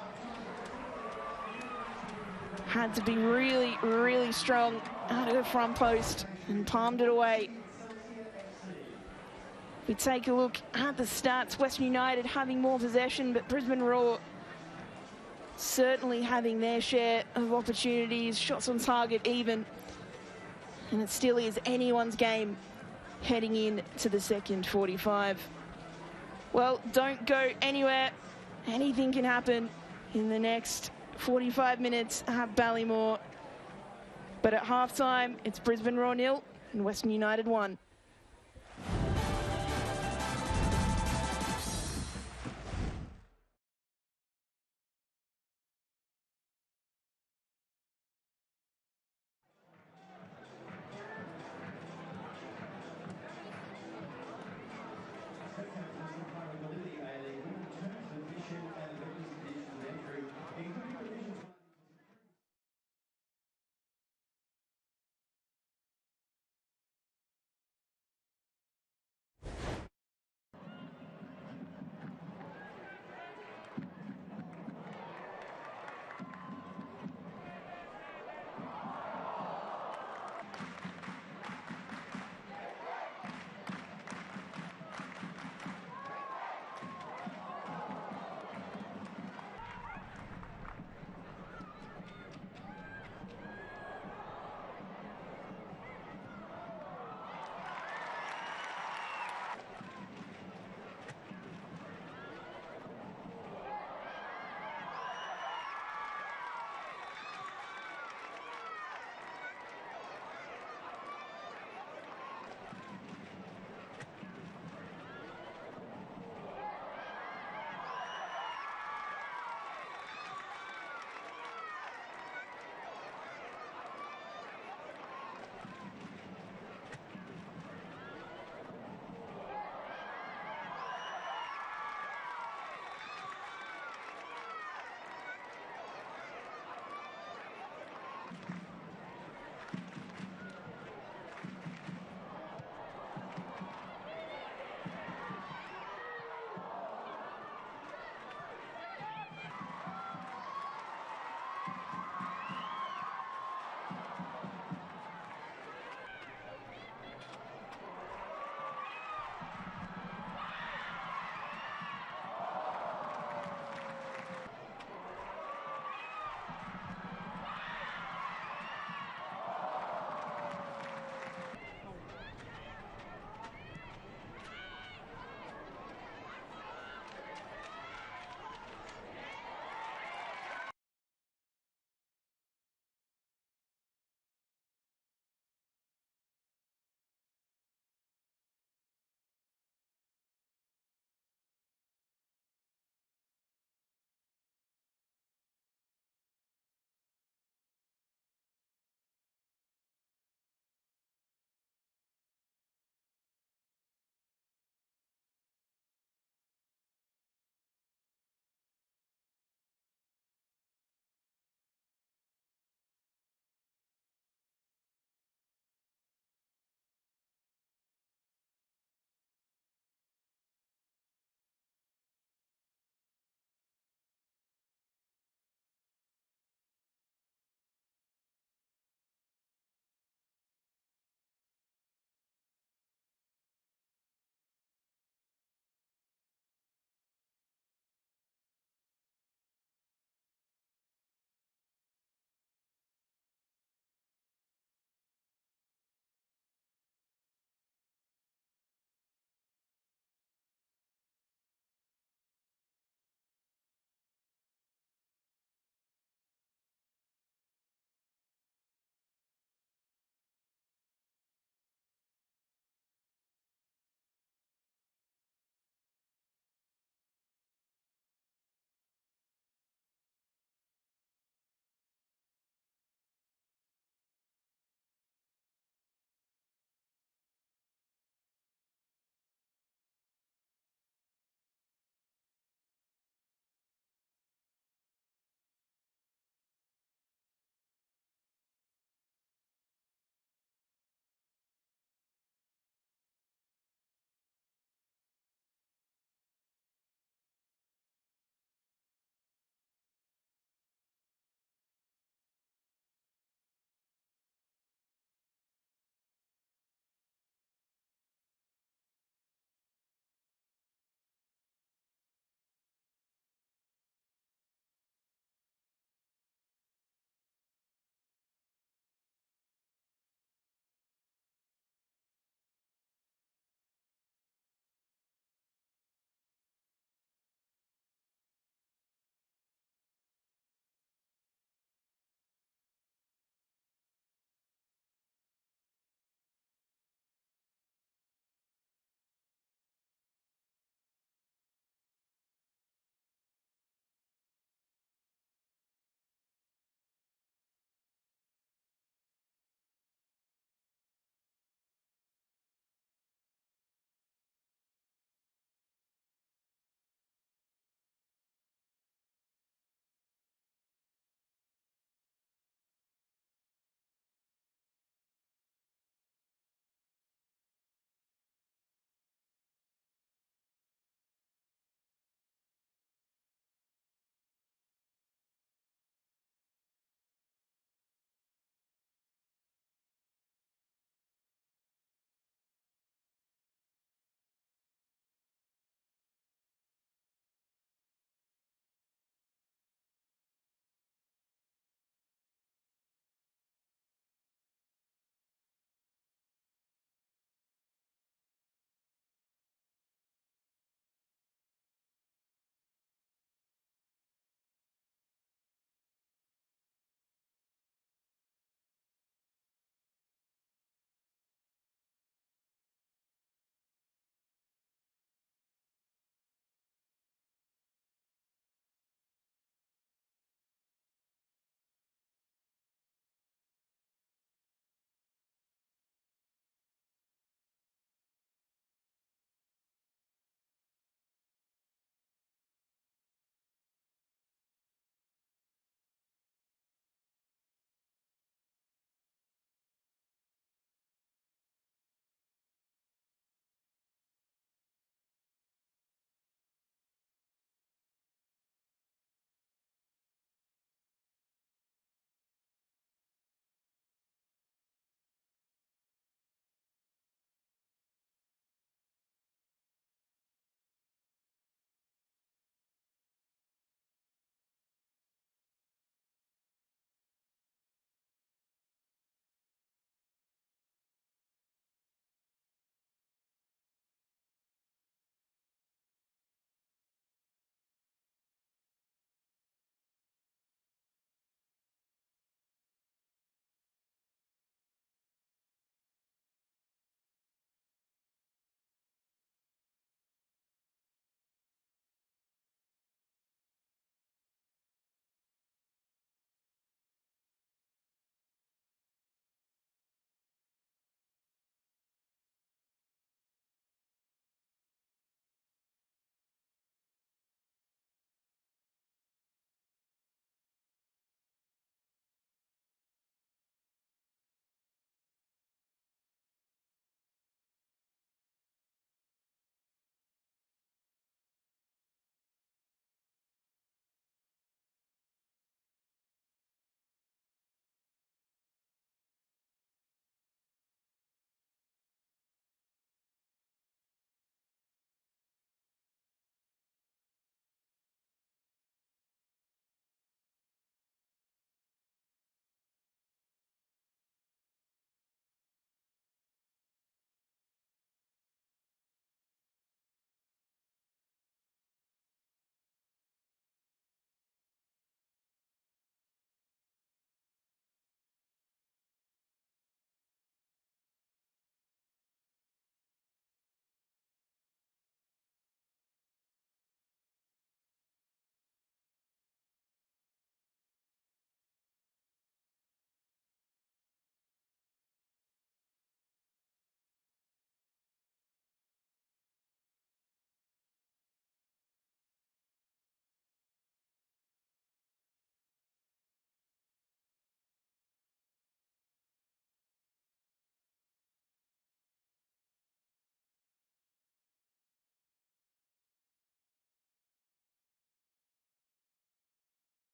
Had to be really, really strong at her front post and palmed it away. We take a look at the stats. Western United having more possession, but Brisbane Roar certainly having their share of opportunities, shots on target even. And it still is anyone's game heading in to the second 45. Well, don't go anywhere. Anything can happen in the next 45 minutes at Ballymore. But at halftime, it's Brisbane Roar 0 and Western United 1.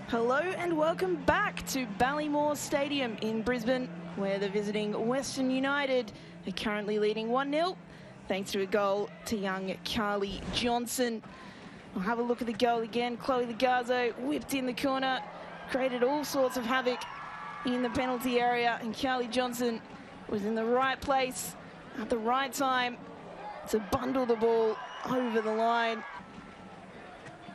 Hello and welcome back to Ballymore Stadium in Brisbane, where the visiting Western United are currently leading 1-0, thanks to a goal to young Carly Johnson. We'll have a look at the goal again. Chloe Legarzo whipped in the corner, created all sorts of havoc in the penalty area, and Carly Johnson was in the right place at the right time to bundle the ball over the line.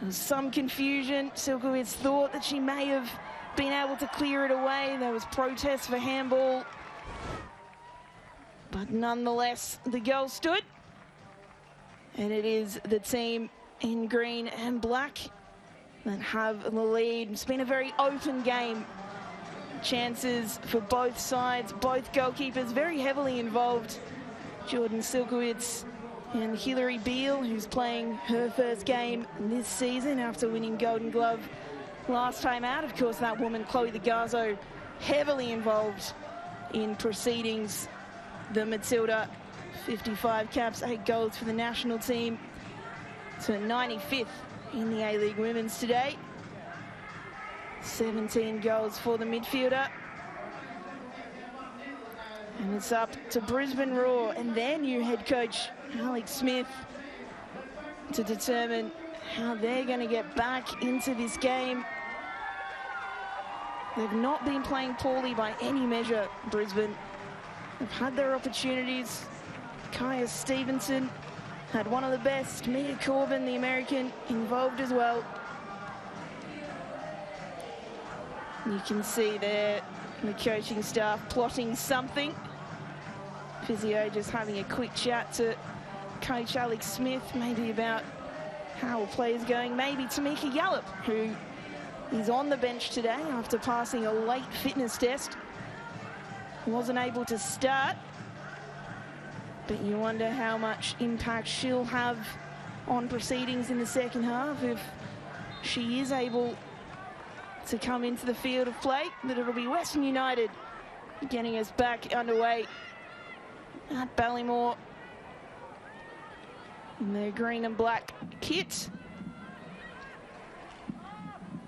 There was some confusion. Silkowitz thought that she may have been able to clear it away. There was protest for handball. But nonetheless, the goal stood. And it is the team in green and black that have the lead. It's been a very open game. Chances for both sides, both goalkeepers very heavily involved. Jordan Silkowitz and Hilary Beale, who's playing her first game this season after winning Golden Glove last time out. Of course, that woman, Chloe Legarzo, heavily involved in proceedings. The Matilda, 55 caps, 8 goals for the national team. So 95th in the A-League Women's today. 17 goals for the midfielder. And it's up to Brisbane Roar and their new head coach, Alex Smith, to determine how they're going to get back into this game. They've not been playing poorly by any measure, Brisbane. They've had their opportunities. Kaya Stevenson had one of the best. Mia Corbin, the American, involved as well. You can see there the coaching staff plotting something. Physio just having a quick chat to coach Alex Smith, maybe about how a play's going. Maybe Tamika Yallop, who is on the bench today after passing a late fitness test. Wasn't able to start, but you wonder how much impact she'll have on proceedings in the second half if she is able to come into the field of play. But it'll be Western United getting us back underway at Ballymore in their green and black kit.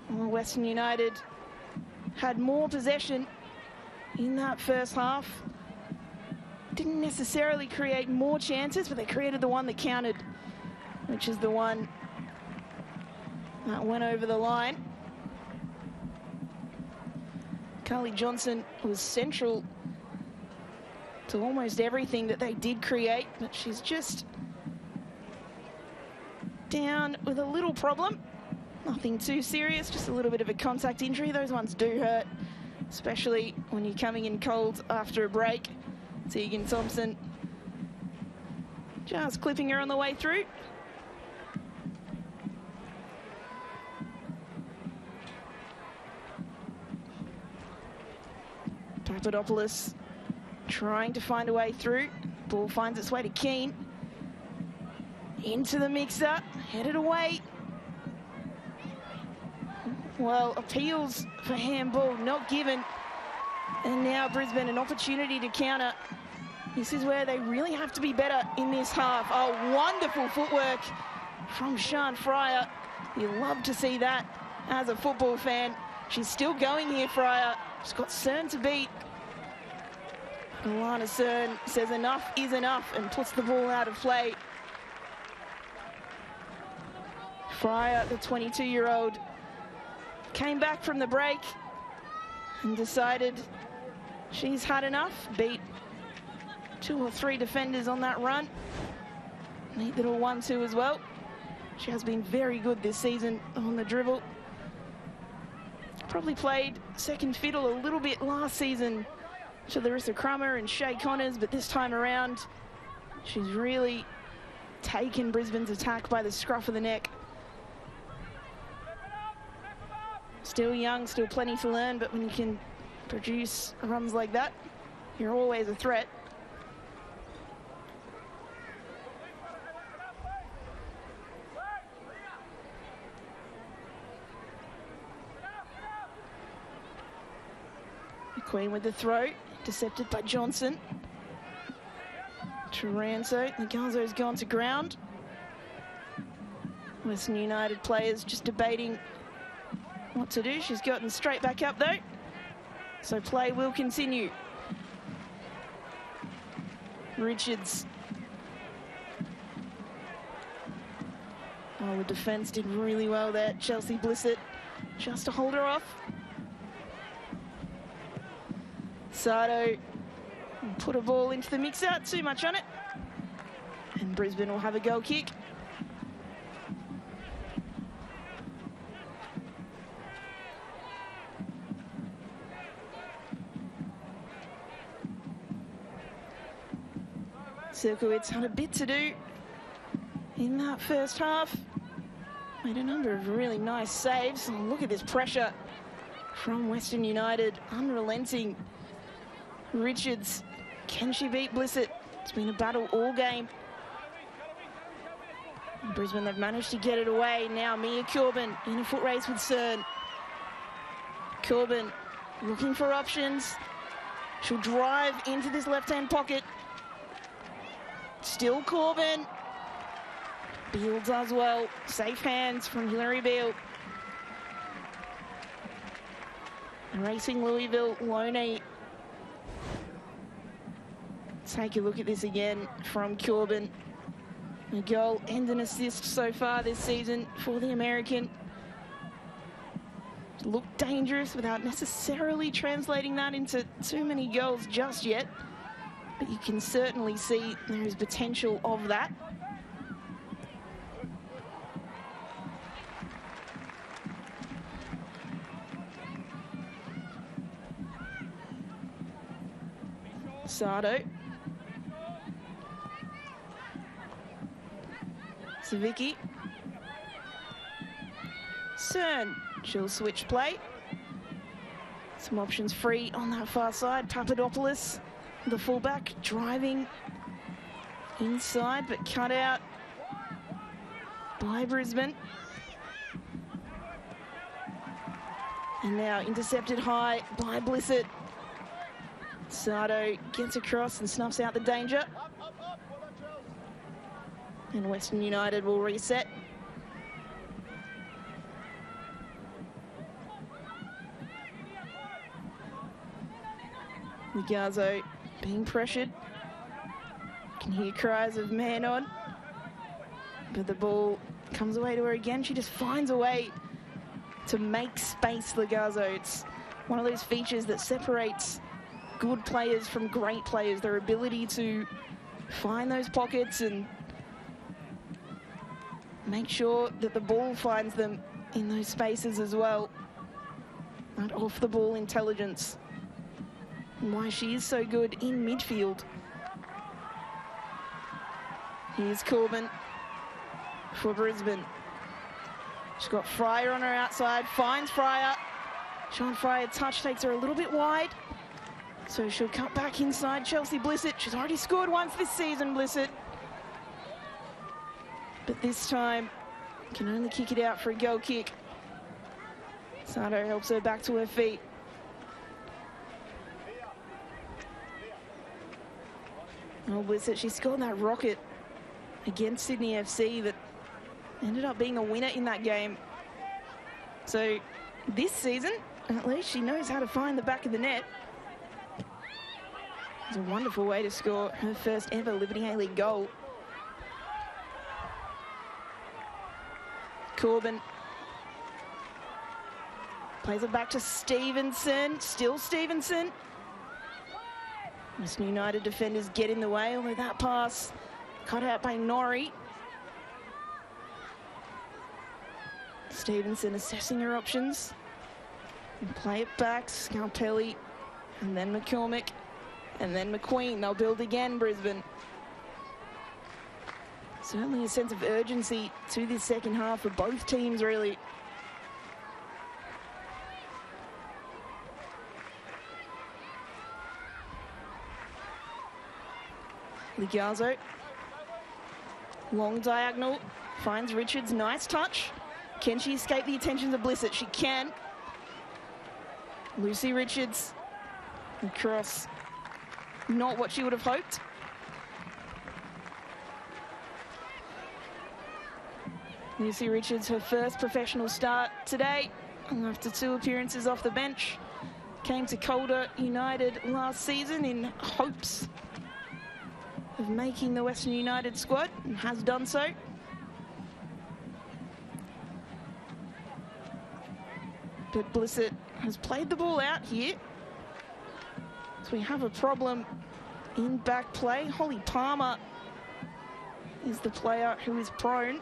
Well, Western United had more possession in that first half. Didn't necessarily create more chances, but they created the one that counted, which is the one that went over the line. Carly Johnson was central to almost everything that they did create, but she's just down with a little problem. Nothing too serious, just a little bit of a contact injury. Those ones do hurt, especially when you're coming in cold after a break. Tegan Thompson just clipping her on the way through. Papadopoulos trying to find a way through. Ball finds its way to Keane. Into the mixer, headed away. Well, appeals for handball not given. And now Brisbane an opportunity to counter. This is where they really have to be better in this half. Oh, wonderful footwork from Sian Fryer. You love to see that as a football fan. She's still going here, Fryer. She's got Cern to beat. Alana Cern says enough is enough and puts the ball out of play. Fryer, the 22-year-old, came back from the break and decided she's had enough. Beat 2 or 3 defenders on that run. Neat little 1-2 as well. She has been very good this season on the dribble. Probably played second fiddle a little bit last season to Larissa Crummer and Shay Connors, but this time around, she's really taken Brisbane's attack by the scruff of the neck. Still young, still plenty to learn, but when you can produce runs like that, you're always a threat. Queen with the throw, intercepted by Johnson. Taranto, Legarzo's gone to ground. Western United players just debating what to do. She's gotten straight back up though. So play will continue. Richards. Oh, the defence did really well there. Chelsea Blissett just to hold her off. Sardo put a ball into the mixer, too much on it. And Brisbane will have a goal kick. Cirkowitz had a bit to do in that first half. Made a number of really nice saves. And look at this pressure from Western United, unrelenting. Richards, can she beat Blissett? It's been a battle all game. Brisbane, they've managed to get it away. Now Mia Corbin in a foot race with Cern. Corbin looking for options. She'll drive into this left-hand pocket. Still Corbin. Beale does well. Safe hands from Hilary Beale. Racing Louisville, Loney. Take a look at this again from Corbin. A goal and an assist so far this season for the American. Looked dangerous without necessarily translating that into too many goals just yet. But you can certainly see there is potential of that. Sardo. Savicki. Cern. She'll switch play. Some options free on that far side. Papadopoulos, the fullback, driving inside, but cut out by Brisbane. And now intercepted high by Blissett. Sardo gets across and snuffs out the danger. And Western United will reset. Ligazzo being pressured. You can hear cries of man on. But the ball comes away to her again. She just finds a way to make space, Ligazzo. It's one of those features that separates good players from great players, their ability to find those pockets and make sure that the ball finds them in those spaces as well. That off the ball intelligence. And why she is so good in midfield. Here's Corbin for Brisbane. She's got Fryer on her outside, finds Fryer. Sean Fryer touch takes her a little bit wide. So she'll cut back inside Chelsea Blissett. She's already scored once this season, Blissett. But this time, can only kick it out for a goal kick. Sardo helps her back to her feet. Oh, Blissett, she scored that rocket against Sydney FC that ended up being a winner in that game. So this season, at least she knows how to find the back of the net. It's a wonderful way to score her first ever Liberty A-League goal. Corbin plays it back to Stevenson. Still Stevenson. Western United defenders get in the way, although that pass cut out by Norrie. Stevenson assessing her options. And play it back, Scarpelli, and then McCormick, and then McQueen. They'll build again, Brisbane. Certainly a sense of urgency to this second half for both teams, really. Ligazzo. Long diagonal. Finds Richards. Nice touch. Can she escape the attentions of Blissett? She can. Lucy Richards. Across. Not what she would have hoped. Lucy Richards, her first professional start today. after 2 appearances off the bench. Came to Calder United last season in hopes of making the Western United squad, and has done so. But Blissett has played the ball out here. So we have a problem in back play. Holly Palmer is the player who is prone.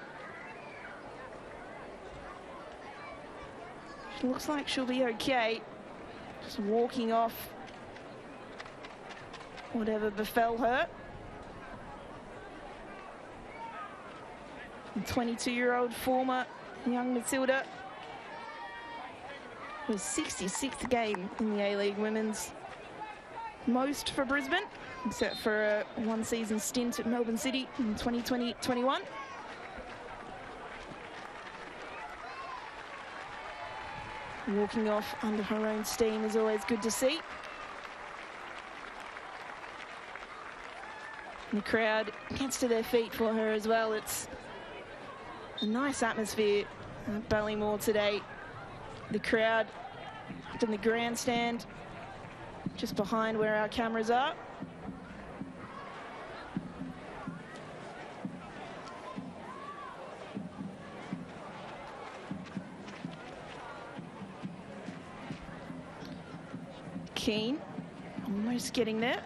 She looks like she'll be okay. Just walking off whatever befell her. The 22-year-old former young Matilda. Her 66th game in the A-League Women's. Most for Brisbane, except for a one-season stint at Melbourne City in 2020-21. Walking off under her own steam is always good to see. And the crowd gets to their feet for her as well. It's a nice atmosphere at Ballymore today. The crowd up in the grandstand, just behind where our cameras are. Keane, almost getting there.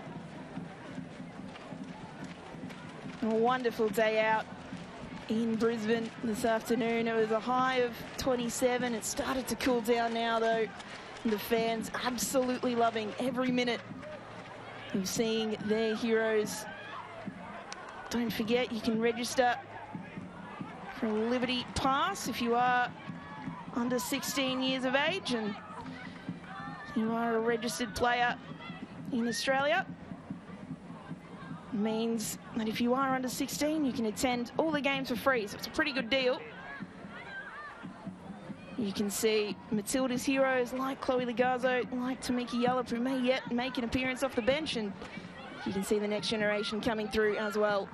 A wonderful day out in Brisbane this afternoon. It was a high of 27. It started to cool down now, though. And the fans absolutely loving every minute of seeing their heroes. Don't forget, you can register for a Liberty Pass if you are under 16 years of age and you are a registered player in Australia. It means that if you are under 16, you can attend all the games for free, so it's a pretty good deal. You can see Matilda's heroes like Chloe Ligazzo, like Tamiki Yallop, who may yet make an appearance off the bench, and you can see the next generation coming through as well.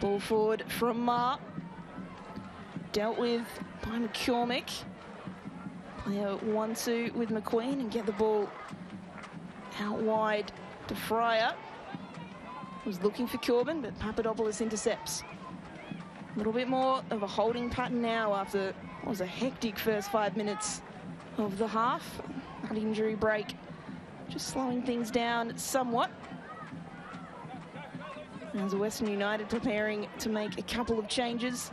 Ball forward from Ma. Dealt with by McCormick. Play a 1-2 with McQueen and get the ball out wide to Fryer. Was looking for Corbin, but Papadopoulos intercepts. A little bit more of a holding pattern now after what was a hectic first 5 minutes of the half. That injury break just slowing things down somewhat. As Western United preparing to make a couple of changes.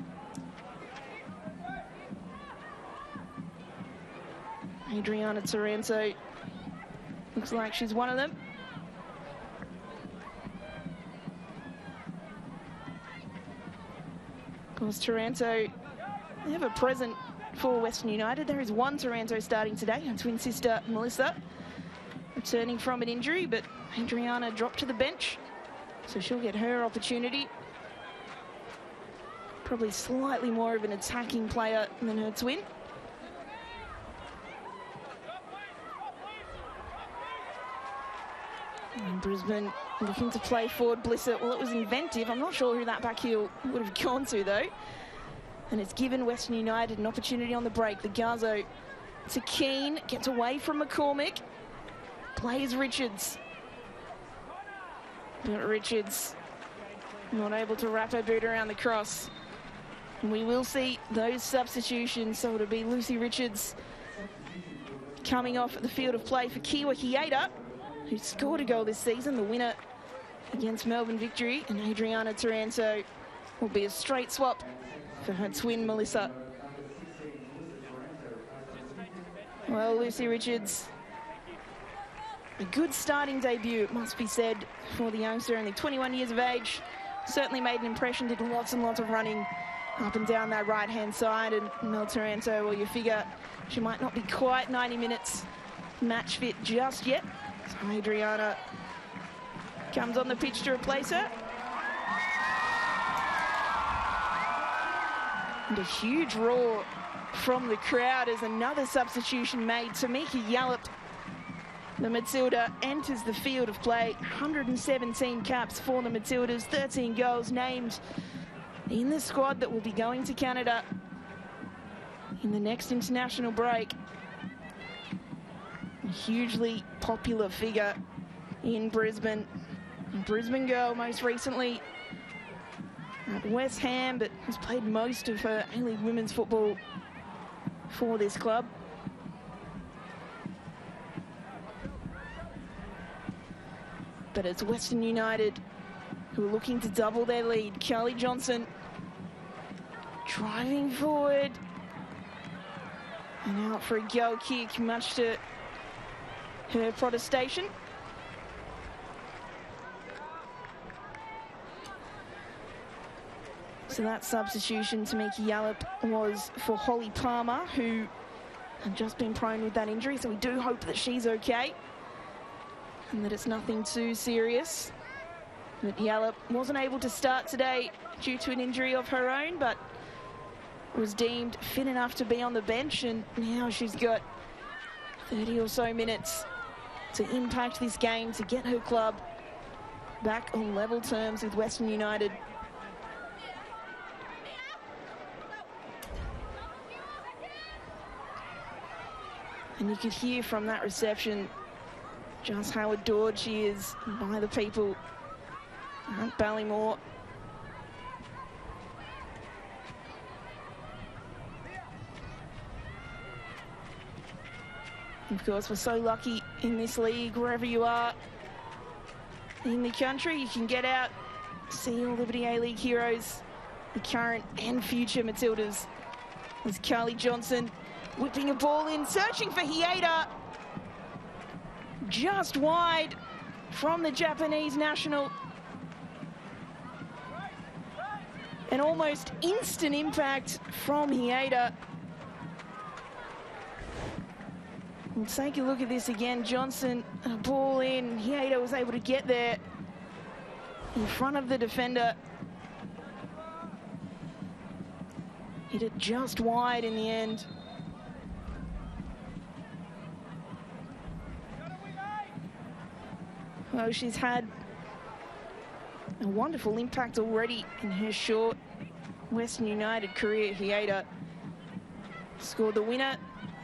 Adriana Taranto looks like she's one of them. Of course, Taranto, ever present for Western United. There is one Taranto starting today, her twin sister Melissa, returning from an injury, but Adriana dropped to the bench, so she'll get her opportunity. Probably slightly more of an attacking player than her twin. And Brisbane looking to play forward. Blissett, well, it was inventive. I'm not sure who that back heel would have gone to, though. And it's given Western United an opportunity on the break. The Ligazzo to Keane, gets away from McCormick. Plays Richards. But Richards not able to wrap her boot around the cross. And we will see those substitutions. So it'll be Lucy Richards coming off at the field of play for Kiwa Hieda, who scored a goal this season, the winner against Melbourne Victory. And Adriana Taranto will be a straight swap for her twin Melissa. Well, Lucy Richards, a good starting debut, it must be said, for the youngster, only 21 years of age. Certainly made an impression, did lots and lots of running up and down that right-hand side. And Mel Taranto, well, you figure she might not be quite 90 minutes match fit just yet. So Adriana comes on the pitch to replace her. And a huge roar from the crowd as another substitution made. Tamiki Yallop The Matilda enters the field of play. 117 caps for the Matildas, 13 goals named in the squad that will be going to Canada in the next international break. A hugely popular figure in Brisbane. A Brisbane girl most recently at West Ham, but has played most of her A-League women's football for this club. But it's Western United who are looking to double their lead. Carly Johnson driving forward and out for a goal kick, much to her protestation. So that substitution, Tamika Yallop, was for Holly Palmer, who had just been prone with that injury. So we do hope that she's okay and that it's nothing too serious. But Yallop wasn't able to start today due to an injury of her own, but was deemed fit enough to be on the bench, and now she's got 30 or so minutes to impact this game, to get her club back on level terms with Western United. And you could hear from that reception just how adored she is by the people at Ballymore. Of course, we're so lucky in this league, wherever you are in the country, you can get out, see all Liberty A-League heroes, the current and future Matildas. There's Carly Johnson whipping a ball in, searching for Hieda. Just wide from the Japanese national. An almost instant impact from Hieda. We'll take a look at this again. Johnson, a ball in. Hieda was able to get there in front of the defender. Hit it just wide in the end. Well, she's had a wonderful impact already in her short Western United career. Hieda scored the winner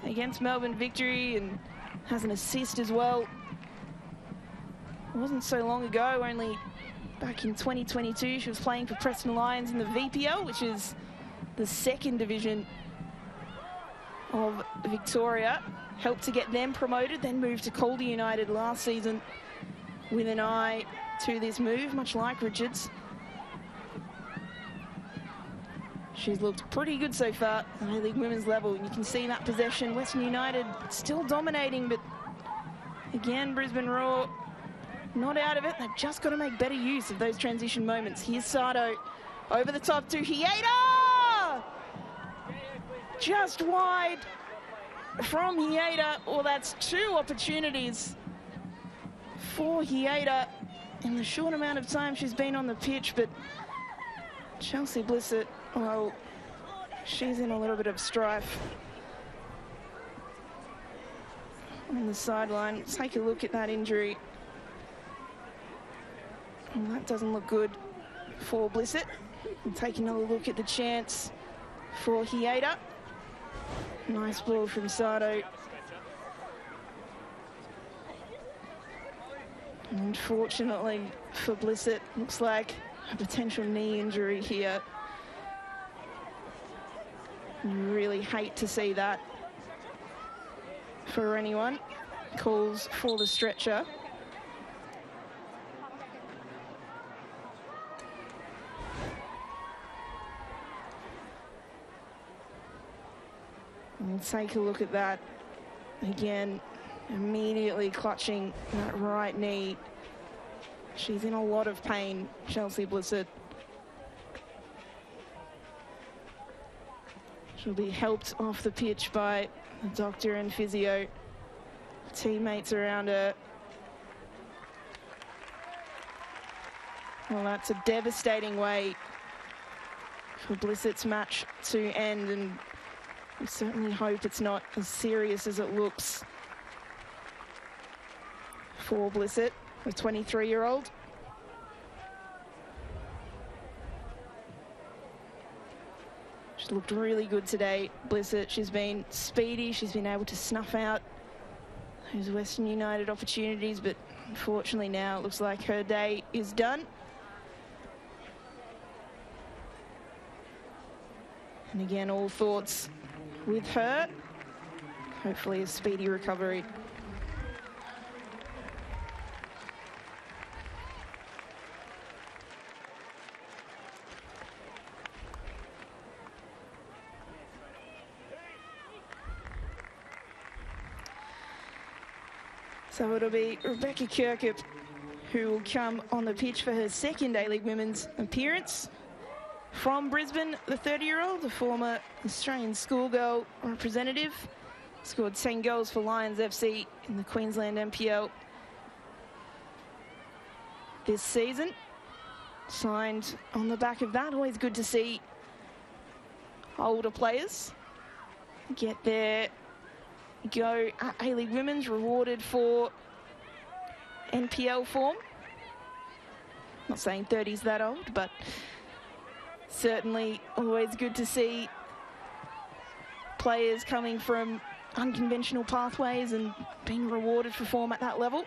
against Melbourne Victory and has an assist as well. It wasn't so long ago, only back in 2022, she was playing for Preston Lions in the VPL, which is the second division of Victoria. Helped to get them promoted, then moved to Calder United last season with an eye to this move, much like Richards. She's looked pretty good so far at A-League women's level, and you can see that possession. Western United still dominating, but again, Brisbane Roar not out of it. They've just got to make better use of those transition moments. Here's Sato over the top to Hieda! Just wide from Hieda. Well, that's two opportunities for Hieda in the short amount of time she's been on the pitch, but Chelsea Blissett, well, she's in a little bit of strife on the sideline. Take a look at that injury. Well, that doesn't look good for Blissett. And take another look at the chance for Hieda. Nice ball from Sato. Unfortunately for Blissett, looks like a potential knee injury here. You really hate to see that for anyone. Calls for the stretcher. And take a look at that again. Immediately clutching that right knee. She's in a lot of pain, Chelsea Blissett. She'll be helped off the pitch by the doctor and physio, teammates around her. Well, that's a devastating way for Blissett's match to end, and we certainly hope it's not as serious as it looks. for Blissett, the 23-year-old. She's looked really good today, Blissett. She's been speedy. She's been able to snuff out those Western United opportunities, but unfortunately now it looks like her day is done. And again, all thoughts with her. Hopefully a speedy recovery. So it'll be Rebecca Kirkup who will come on the pitch for her second A-League Women's appearance. From Brisbane, the 30-year-old, the former Australian schoolgirl representative, scored 10 goals for Lions FC in the Queensland NPL this season. Signed on the back of that. Always good to see older players get their go at A-League Women's, rewarded for NPL form. Not saying 30's that old, but certainly always good to see players coming from unconventional pathways and being rewarded for form at that level.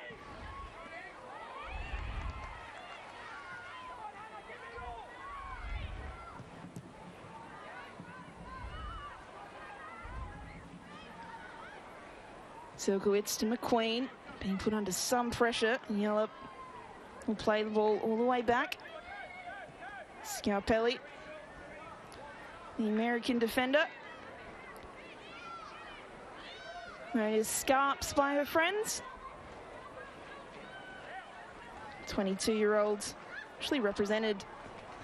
Silkowitz to McQueen, being put under some pressure. Yellop will play the ball all the way back. Scarpelli, the American defender, known as Scarps by her friends. 22-year-old, actually represented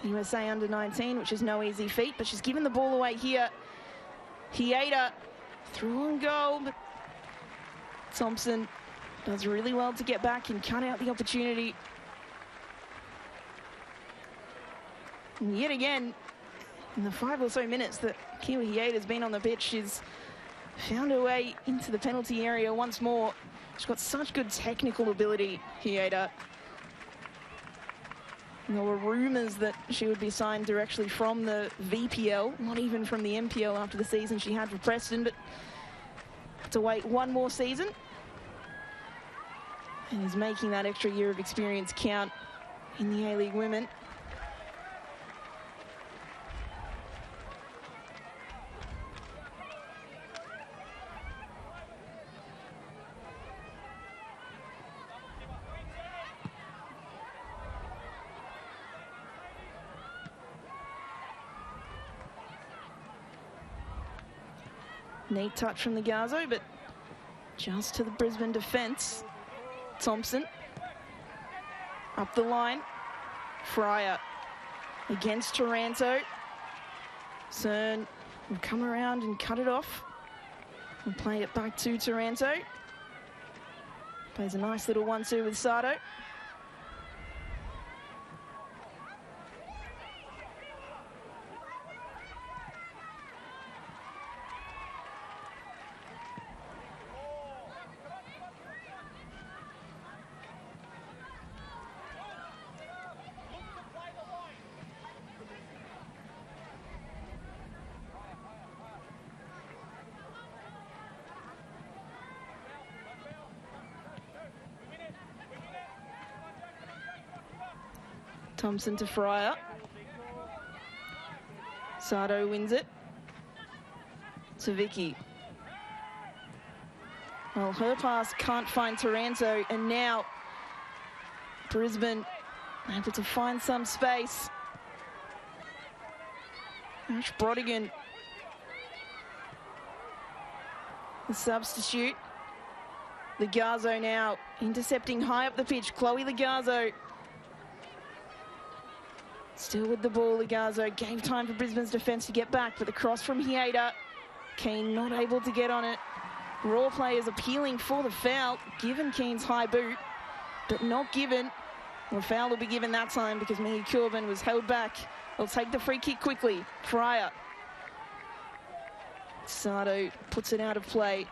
the USA under-19, which is no easy feat, but she's given the ball away here. Hieda through on goal, but Thompson does really well to get back and cut out the opportunity. And yet again, in the 5 or so minutes that Kiwi Hieda's been on the pitch, she's found her way into the penalty area once more. She's got such good technical ability, Hieda. And there were rumours that she would be signed directly from the VPL, not even from the MPL after the season she had for Preston, but to wait one more season, and is making that extra year of experience count in the A-League Women. Neat touch from the Garzo, but just to the Brisbane defence. Thompson up the line. Fryer against Taranto. Cern will come around and cut it off. We'll play it back to Taranto. Plays a nice little 1-2 with Sato. Thompson to Fryer. Sato wins it. To Vicky. Well, her pass can't find Taranto, and now Brisbane able to find some space. Ash Brodigan, the substitute. Legarzo now intercepting high up the pitch. Chloe Legarzo. Still with the ball, Legarzo gave time for Brisbane's defence to get back, but the cross from Hieda. Keane not able to get on it. Raw players appealing for the foul, given Keane's high boot, but not given. Well, the foul will be given that time because Mia Corbin was held back. They'll take the free kick quickly. Fryer. Sato puts it out of play.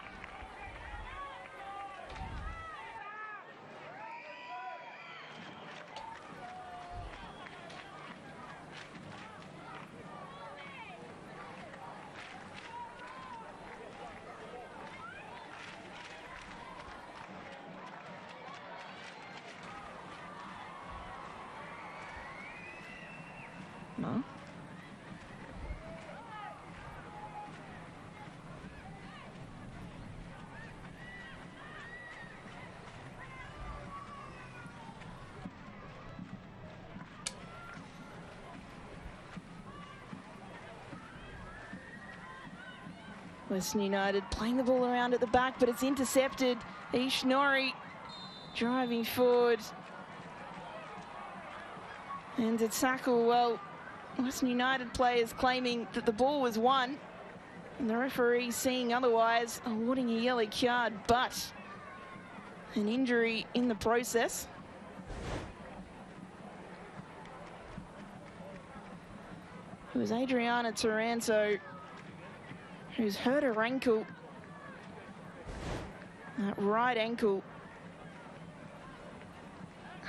Western United playing the ball around at the back, but it's intercepted. Ishnori driving forward. And a tackle, well, Western United players claiming that the ball was won, and the referee seeing otherwise, awarding a yellow card, but an injury in the process. It was Adriana Taranto who's hurt her ankle, that right ankle,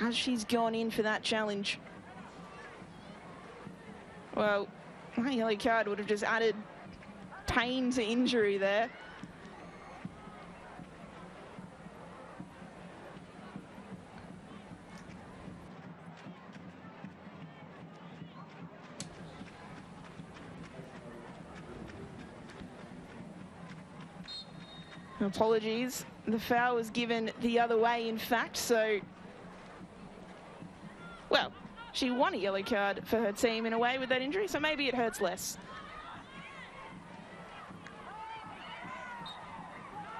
as she's gone in for that challenge. Well, that yellow card would have just added pain to injury there. Apologies, the foul was given the other way, in fact, so, well, she won a yellow card for her team in a way with that injury, so maybe it hurts less.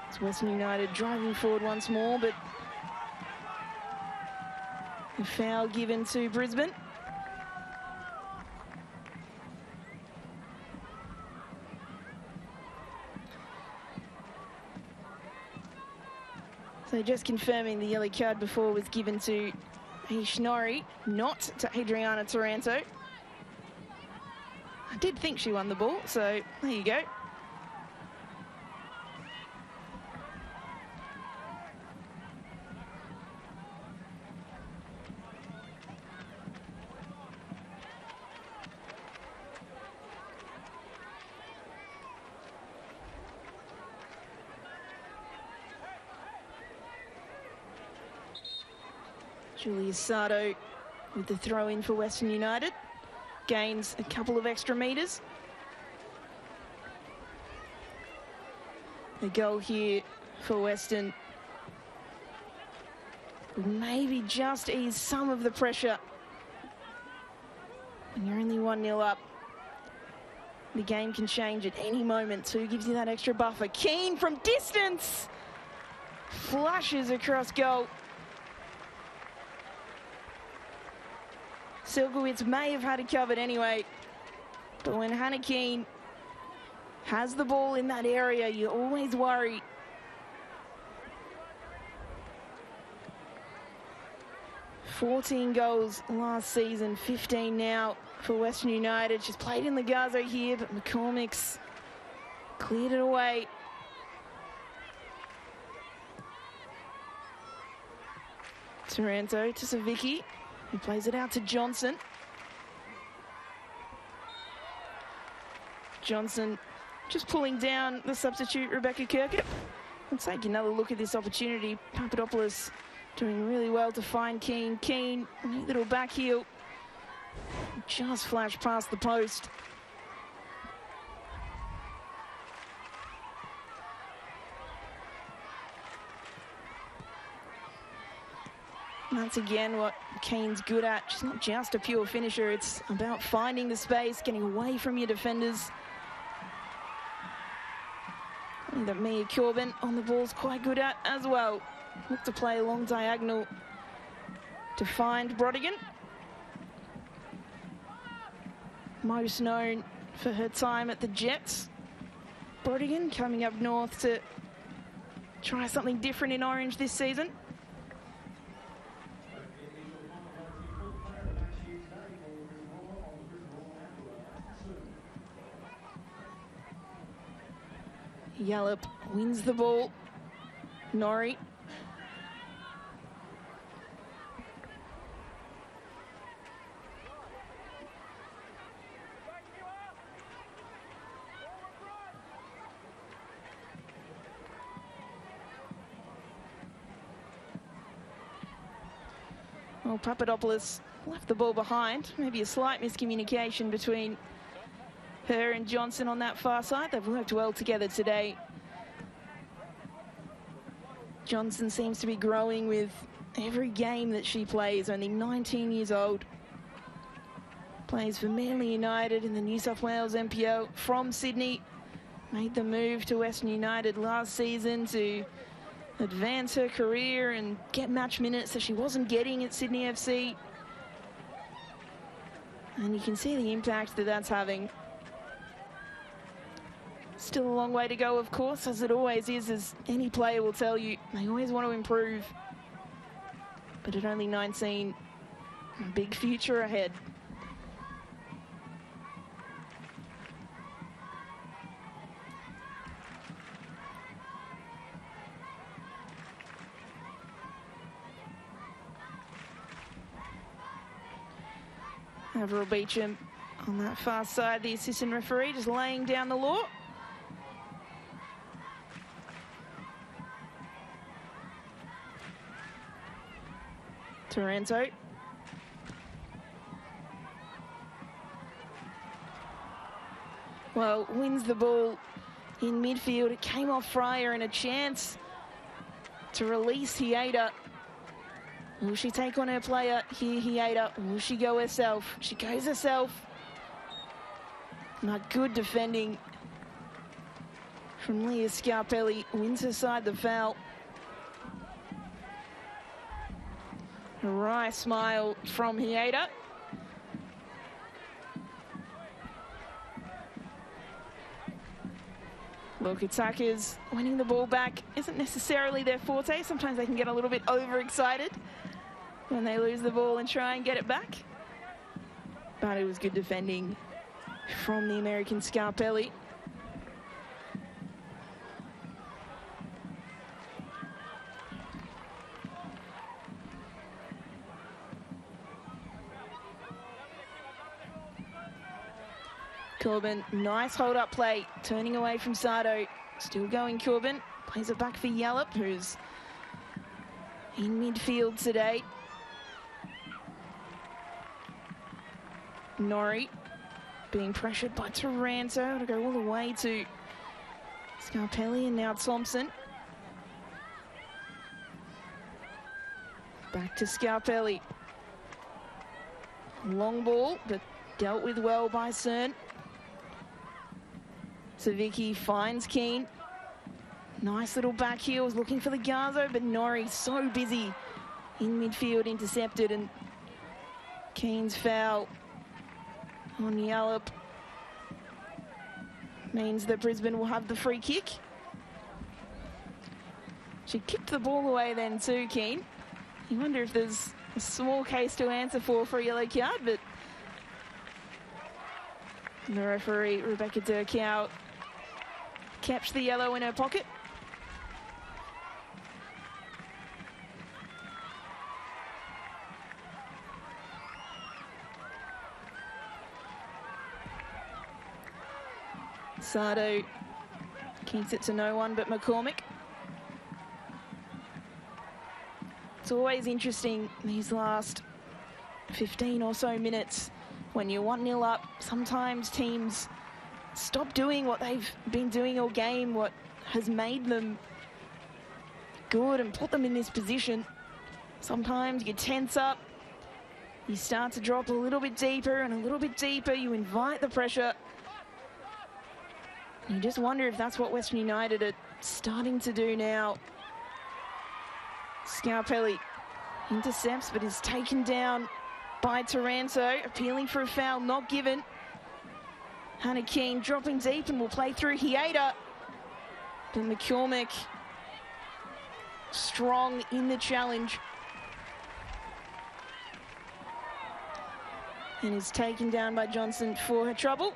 It's Western United driving forward once more, but the foul given to Brisbane. So just confirming, the yellow card before was given to Ishnori, not to Adriana Taranto. I did think she won the ball, so there you go. Julia Sardo with the throw in for Western United. Gains a couple of extra metres. The goal here for Western would maybe just ease some of the pressure. When you're only 1-0 up, the game can change at any moment too. Gives you that extra buffer. Keane from distance flushes across goal. Silkowitz may have had it covered anyway, but when Hannah Keane has the ball in that area, you always worry. "14 goals last season, 15 now for Western United." She's played in the Gazo here, but McCormick's cleared it away. Taranto to Savicki. He plays it out to Johnson. Johnson just pulling down the substitute, Rebecca Kirkett. Let's take another look at this opportunity. Papadopoulos doing really well to find Keane. Keane, neat little back heel. Just flashed past the post. That's again what Keane's good at. She's not just a pure finisher, it's about finding the space, getting away from your defenders. And that Mia Corbin on the ball's quite good at as well. Look to play a long diagonal to find Brodigan. Most known for her time at the Jets. Brodigan coming up north to try something different in orange this season. Yallop wins the ball. Norrie. Well, Papadopoulos left the ball behind. Maybe a slight miscommunication between her and Johnson on that far side. They've worked well together today. Johnson seems to be growing with every game that she plays, only 19 years old. Plays for Manly United in the New South Wales NPL from Sydney. made the move to Western United last season to advance her career and get match minutes that she wasn't getting at Sydney FC. And you can see the impact that that's having. Still a long way to go, of course, as it always is, as any player will tell you. They always want to improve. But at only 19, a big future ahead. Avril Beecham on that far side, the assistant referee just laying down the law. Taranto. Well, wins the ball in midfield. It came off Fryer and a chance to release Hieda. Will she take on her player here, Hieda? Will she go herself? She goes herself. Not good defending from Leah Scarpelli. Wins her side the foul. A wry smile from Hieda. Look, attackers winning the ball back isn't necessarily their forte. Sometimes they can get a little bit overexcited when they lose the ball and try and get it back. But it was good defending from the American Scarpelli. Corbin, nice hold-up play, turning away from Sardo. Still going Corbin, plays it back for Yallop, who's in midfield today. Norrie being pressured by Taranto to go all the way to Scarpelli, and now Thompson. Back to Scarpelli. Long ball, but dealt with well by Cern. Savicki finds Keane. Nice little back heels, looking for the Garzo, but Norrie so busy in midfield, intercepted, and Keane's foul on Yallop means that Brisbane will have the free kick. She kicked the ball away then too, Keane. You wonder if there's a small case to answer for a yellow card, but the referee, Rebecca Durkow, kept the yellow in her pocket. Sardo keeps it to no one but McCormick. It's always interesting these last 15 or so minutes when you're 1-0 up. Sometimes teams stop doing what they've been doing all game, what has made them good and put them in this position. Sometimes you tense up, you start to drop a little bit deeper and a little bit deeper, you invite the pressure. You just wonder if that's what Western United are starting to do now. Scarpelli intercepts but is taken down by Taranto, appealing for a foul, not given. Hannah Keane dropping deep and will play through Hieda. But McCormick strong in the challenge. And is taken down by Johnson for her trouble.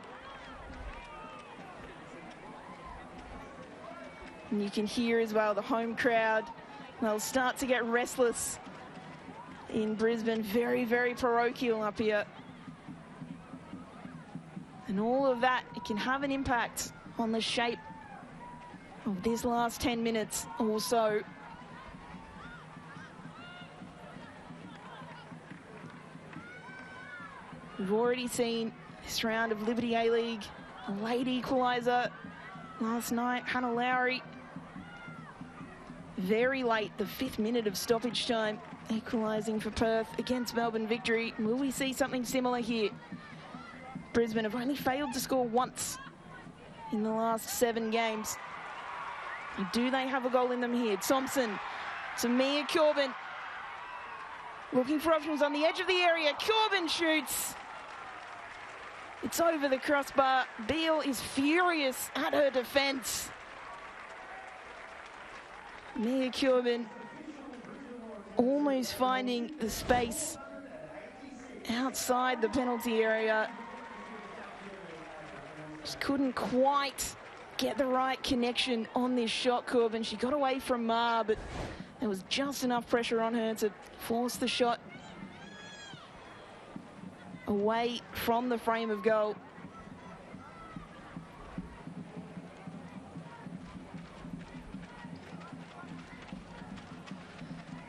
And you can hear as well the home crowd. They'll start to get restless in Brisbane. Very, very parochial up here. And all of that, it can have an impact on the shape of this last 10 minutes or so. We've already seen this round of Liberty A-League, a late equaliser last night. Hannah Lowry, very late, the 5th minute of stoppage time, equalising for Perth against Melbourne Victory. Will we see something similar here? Brisbane have only failed to score once in the last 7 games. Do they have a goal in them here? Thompson to Mia Corbin. Looking for options on the edge of the area. Corbin shoots. It's over the crossbar. Beale is furious at her defence. Mia Corbin almost finding the space outside the penalty area. Just couldn't quite get the right connection on this shot, Corbin. She got away from Ma, but there was just enough pressure on her to force the shot away from the frame of goal.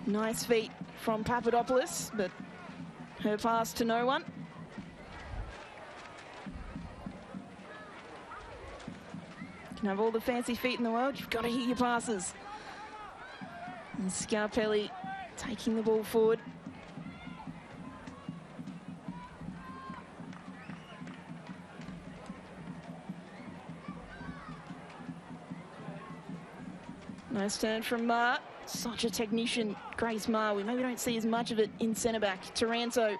Nice feet from Papadopoulos, but her pass to no one. You can have all the fancy feet in the world, you've got to hit your passes. And Scarpelli taking the ball forward. Nice turn from Ma. Such a technician, Grace Ma. We maybe don't see as much of it in centre-back. Taranto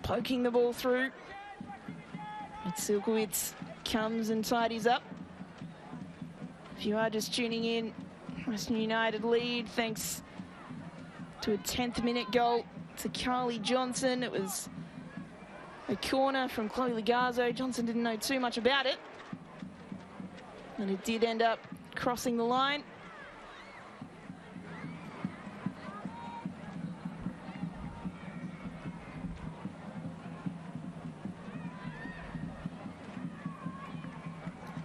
poking the ball through. But Silkowitz comes and tidies up. If you are just tuning in, Western United lead thanks to a 10th minute goal to Carly Johnson. It was a corner from Chloe Ligazzo. Johnson didn't know too much about it, and it did end up crossing the line.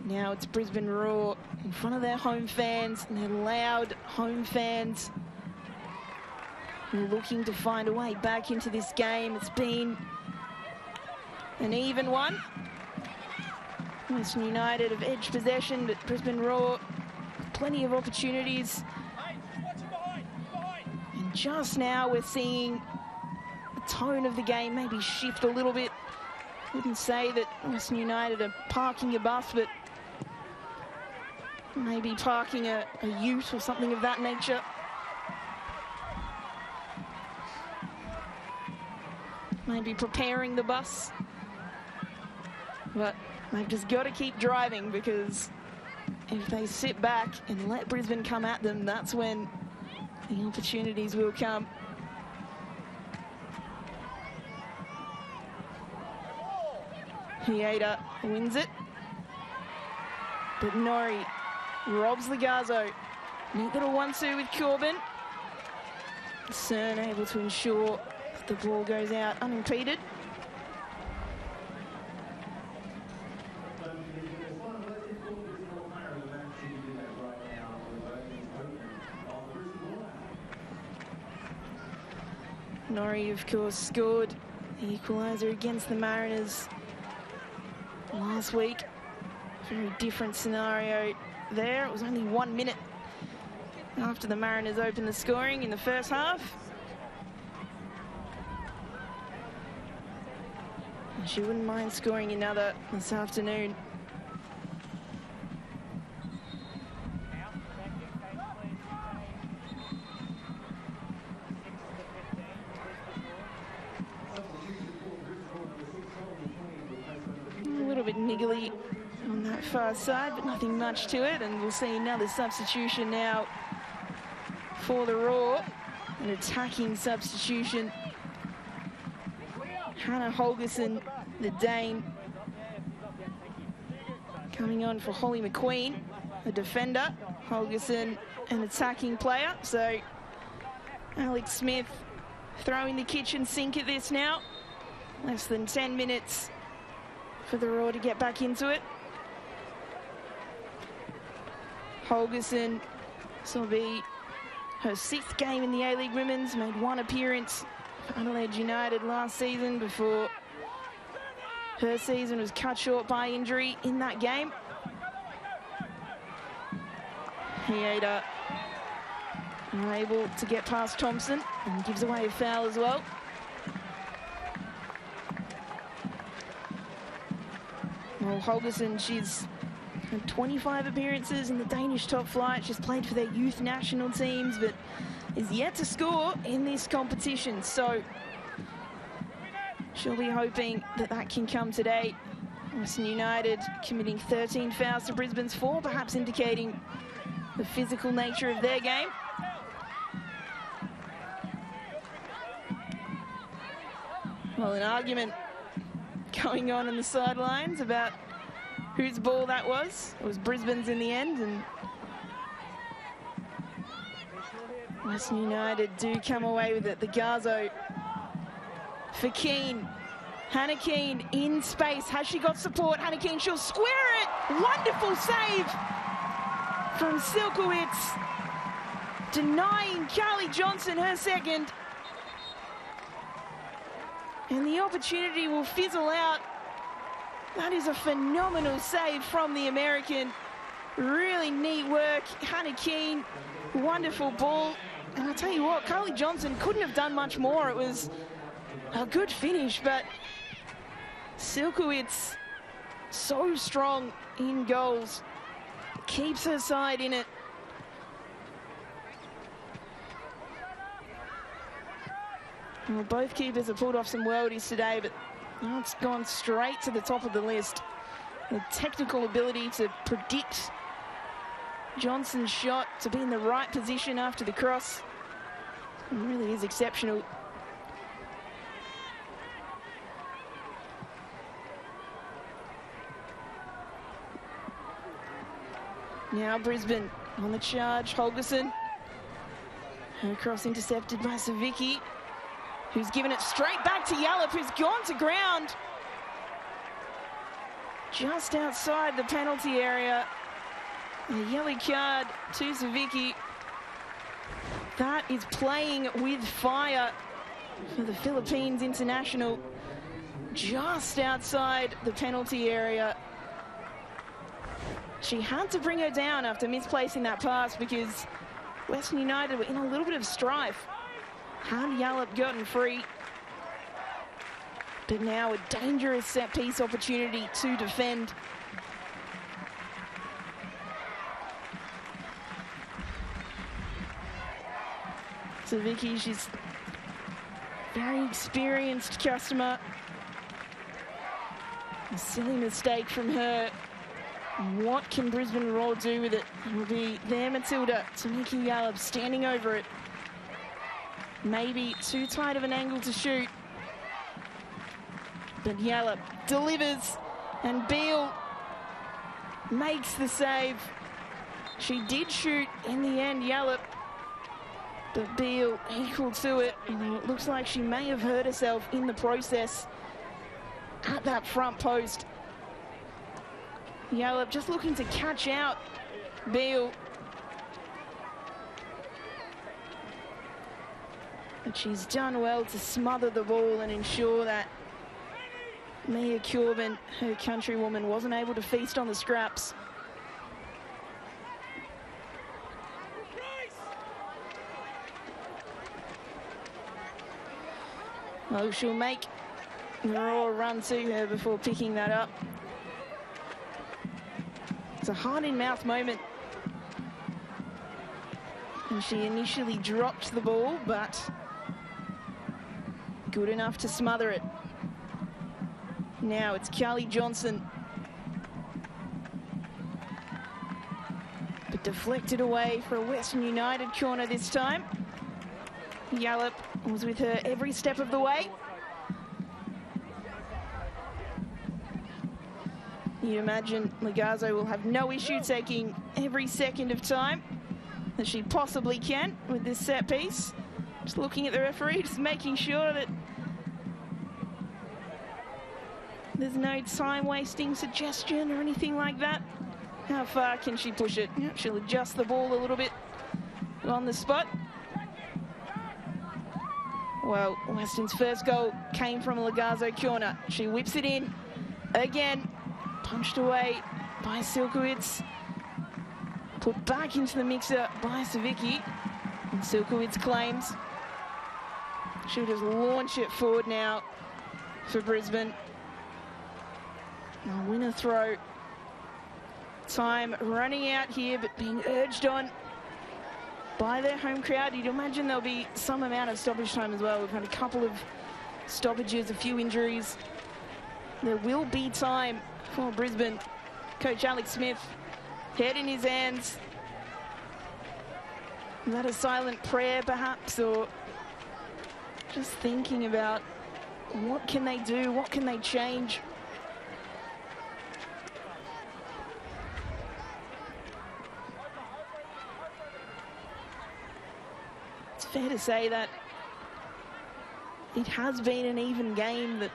Now it's Brisbane Roar in front of their home fans, and their loud home fans, who are looking to find a way back into this game. It's been an even one. Western United have edged possession, but Brisbane Roar, plenty of opportunities. And just now we're seeing the tone of the game maybe shift a little bit. Wouldn't say that Western United are parking a bus, but maybe parking a ute or something of that nature. Maybe preparing the bus. But they've just got to keep driving, because if they sit back and let Brisbane come at them, that's when the opportunities will come. Hieda wins it. But Nori robs Ligazzo. Neat little 1-2 with Corbin. Cern able to ensure that the ball goes out unimpeded. Norrie, of course, scored the equaliser against the Mariners last week. Very different scenario there. It was only 1 minute after the Mariners opened the scoring in the first half. And she wouldn't mind scoring another this afternoon. A little bit niggly on that far side, but nothing much to it. And we'll see another substitution now for the Roar. An attacking substitution. Hannah Holgerson, the Dane, coming on for Holly McQueen, the defender. Holgerson, an attacking player. So Alex Smith throwing the kitchen sink at this now. Less than 10 minutes for the Roar to get back into it. Holgerson, this will be her 6th game in the A-League Women's, made 1 appearance for Adelaide United last season before her season was cut short by injury in that game. Hieda unable to get past Thompson and gives away a foul as well. Well, Holgerson, she's Had 25 appearances in the Danish top flight. She's played for their youth national teams, but is yet to score in this competition. So she'll be hoping that that can come today. Western United committing 13 fouls to Brisbane's 4, perhaps indicating the physical nature of their game. Well, an argument going on the sidelines about whose ball that was. It was Brisbane's in the end, and Western United do come away with it. The Garzo for Keane. Hannah Keane in space. Has she got support? Hannah Keane, she'll square it. Wonderful save from Silkowitz, denying Carly Johnson her second. And the opportunity will fizzle out. That is a phenomenal save from the American. Really neat work. Hannah Keane, wonderful ball. And I'll tell you what, Carly Johnson couldn't have done much more. It was a good finish, but Silkowitz, so strong in goals, keeps her side in it. Well, both keepers have pulled off some worldies today, but it's gone straight to the top of the list. The technical ability to predict Johnson's shot, to be in the right position after the cross, it really is exceptional. Now Brisbane on the charge. Holgerson. Her cross intercepted by Savicki, who's given it straight back to Yallop, who's gone to ground just outside the penalty area. A yellow card to Savicki. That is playing with fire for the Philippines international, just outside the penalty area. She had to bring her down after misplacing that pass because Western United were in a little bit of strife. Had Yallop gotten free, but now a dangerous set-piece opportunity to defend. Savicki, she's a very experienced customer. A silly mistake from her. What can Brisbane Roar do with it? It will be their Matilda, Tamiki Yallop, standing over it. Maybe too tight of an angle to shoot. But Yallop delivers, and Beale makes the save. She did shoot in the end, Yallop, but Beale equal to it. And it looks like she may have hurt herself in the process at that front post. Yallop just looking to catch out Beale. But she's done well to smother the ball and ensure that Mia Curbin, her countrywoman, wasn't able to feast on the scraps. Well, she'll make the Roar run to her before picking that up. It's a heart-in-mouth moment. And she initially dropped the ball, but good enough to smother it. Now it's Carly Johnson. But deflected away for a Western United corner this time. Yallop was with her every step of the way. You imagine Lagazo will have no issue taking every second of time that she possibly can with this set piece. Just looking at the referee, just making sure that there's no time-wasting suggestion or anything like that. How far can she push it? Yep, she'll adjust the ball a little bit on the spot. Well, Western's first goal came from a Lagazo corner. She whips it in again. Punched away by Silkowitz. Put back into the mixer by Savicki. And Silkowitz claims she'll just launch it forward now for Brisbane. A winner throw Time running out here, but being urged on by their home crowd. You'd imagine there'll be some amount of stoppage time as well. We've had a couple of stoppages, a few injuries. There will be time for Brisbane. Coach Alex Smith, head in his hands. Is that a silent prayer perhaps, or just thinking about what can they do, what can they change? It's fair to say that it has been an even game, that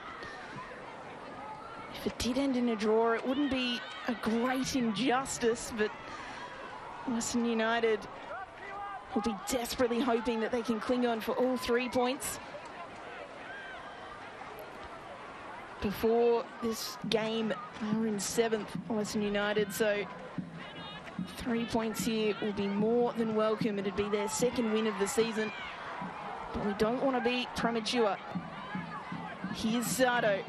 if it did end in a draw, it wouldn't be a great injustice, but Western United will be desperately hoping that they can cling on for all 3 points before this game. They were in 7th, Western United, so 3 points here will be more than welcome. It'd be their 2nd win of the season, but we don't want to be premature. Here's Sardo.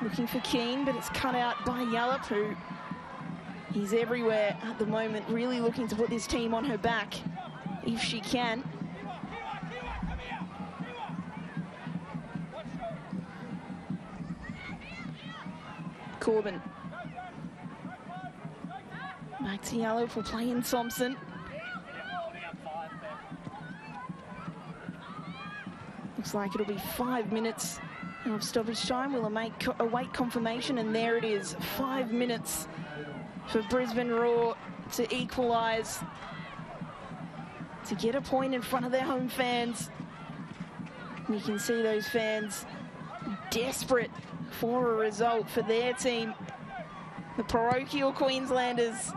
Looking for Keane, but it's cut out by Yallop, who he's everywhere at the moment, really looking to put this team on her back if she can. Corbin. Back to Yallop for playing Thompson. Looks like it'll be 5 minutes of stoppage time. We'll await confirmation, and there it is. 5 minutes for Brisbane Roar to equalise, to get a point in front of their home fans. You can see those fans desperate for a result for their team, the parochial Queenslanders.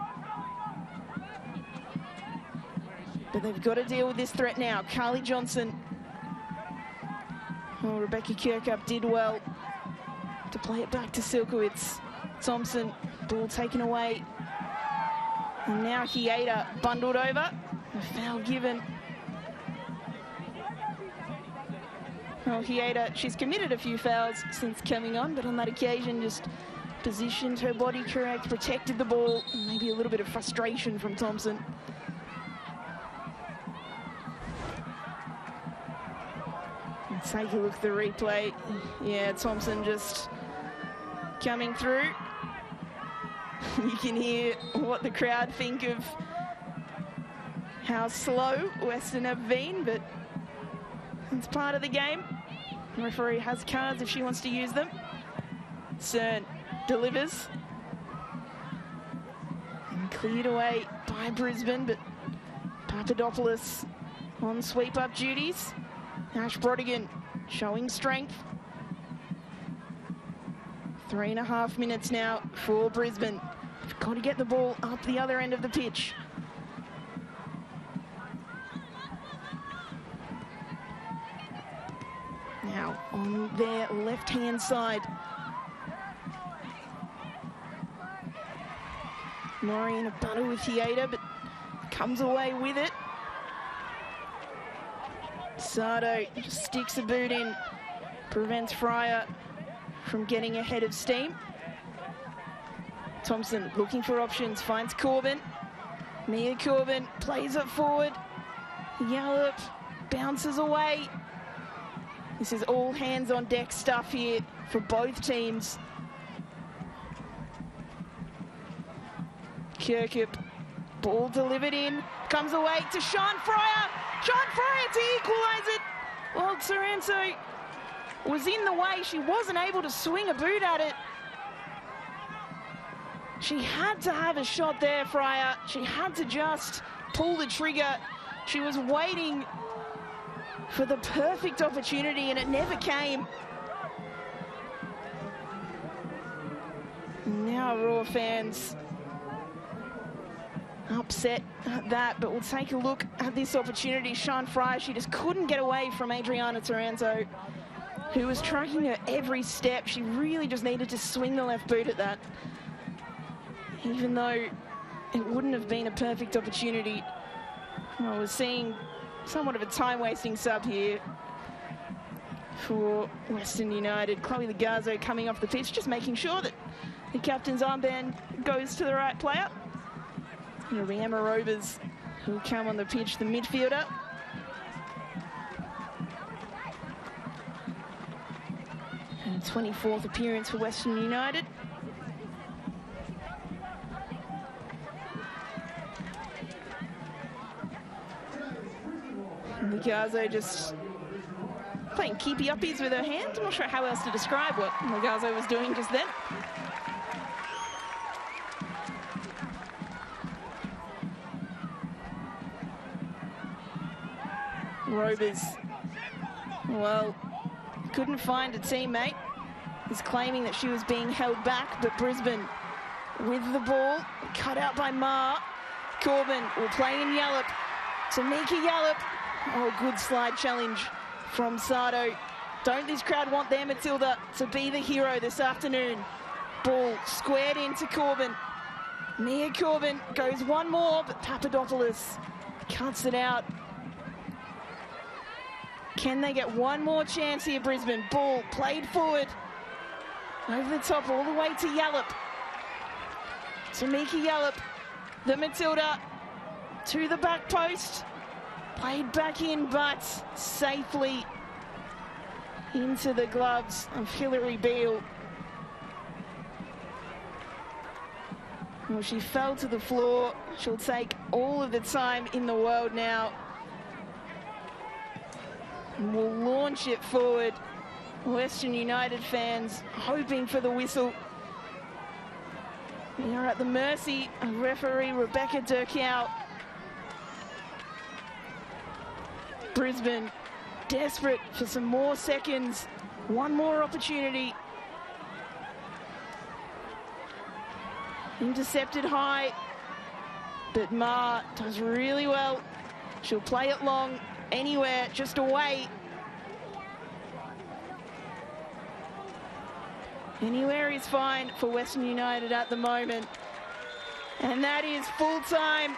But they've got to deal with this threat now. Carly Johnson. Oh, Rebecca Kirkup did well to play it back to Silkowitz. Thompson, ball taken away. And now Hieda bundled over. A foul given. Well, Hieda, she's committed a few fouls since coming on, but on that occasion just positioned her body correct, protected the ball. Maybe a little bit of frustration from Thompson. Take a look at the replay. Yeah, Thompson just coming through. You can hear what the crowd think of how slow Western have been, but it's part of the game. The referee has cards if she wants to use them. Cern delivers. And cleared away by Brisbane, but Papadopoulos on sweep-up duties. Ash Brodigan showing strength. 3.5 minutes now for Brisbane. They've got to get the ball up the other end of the pitch. Now on their left-hand side. Norrie in a battle with Hieda, but comes away with it. Sardo just sticks a boot in, prevents Fryer from getting ahead of steam. Thompson looking for options, finds Corbin. Mia Corbin plays it forward. Yallop bounces away. This is all hands on deck stuff here for both teams. Kirkup, ball delivered in, comes away to Sean Fryer. Sean Fryer to equalise it. Well, Taranto was in the way. She wasn't able to swing a boot at it. She had to have a shot there, Fryer. She had to just pull the trigger. She was waiting for the perfect opportunity, and it never came. Now Roar fans upset at that, but we'll take a look at this opportunity. Sean Fryer, she just couldn't get away from Adriana Taranto, who was tracking her every step. She really just needed to swing the left boot at that. Even though it wouldn't have been a perfect opportunity. I was seeing somewhat of a time-wasting sub here for Western United. Chloe Legarzo coming off the pitch, just making sure that The captain's armband goes to the right player. It'll be Emma Rovers who'll come on the pitch, the midfielder. And 24th appearance for Western United. And Legazo just playing keepy-uppies with her hands. I'm not sure how else to describe what Legazo was doing just then. Rovers, well, couldn't find a teammate. Is claiming that she was being held back, but Brisbane with the ball, cut out by Ma. Corbin will play in Yallop. Tamika Yallop. Oh, good slide challenge from Sato. Don't this crowd want their Matilda to be the hero this afternoon? Ball squared into Corbin. Mia Corbin goes one more, but Papadopoulos cuts it out. Can they get one more chance here, Brisbane? Ball played forward. Over the top, all the way to Yallop. Tamika Yallop, the Matilda, to the back post. Played back in, but safely into the gloves of Hillary Beale. Well, she fell to the floor. She'll take all of the time in the world now. And will launch it forward. Western United fans hoping for the whistle. We are at the mercy of referee Rebecca Durkow. Brisbane desperate for some more seconds. One more opportunity. Intercepted high, but Ma does really well. She'll play it long, anywhere, just away. Anywhere is fine for Western United at the moment. And that is full time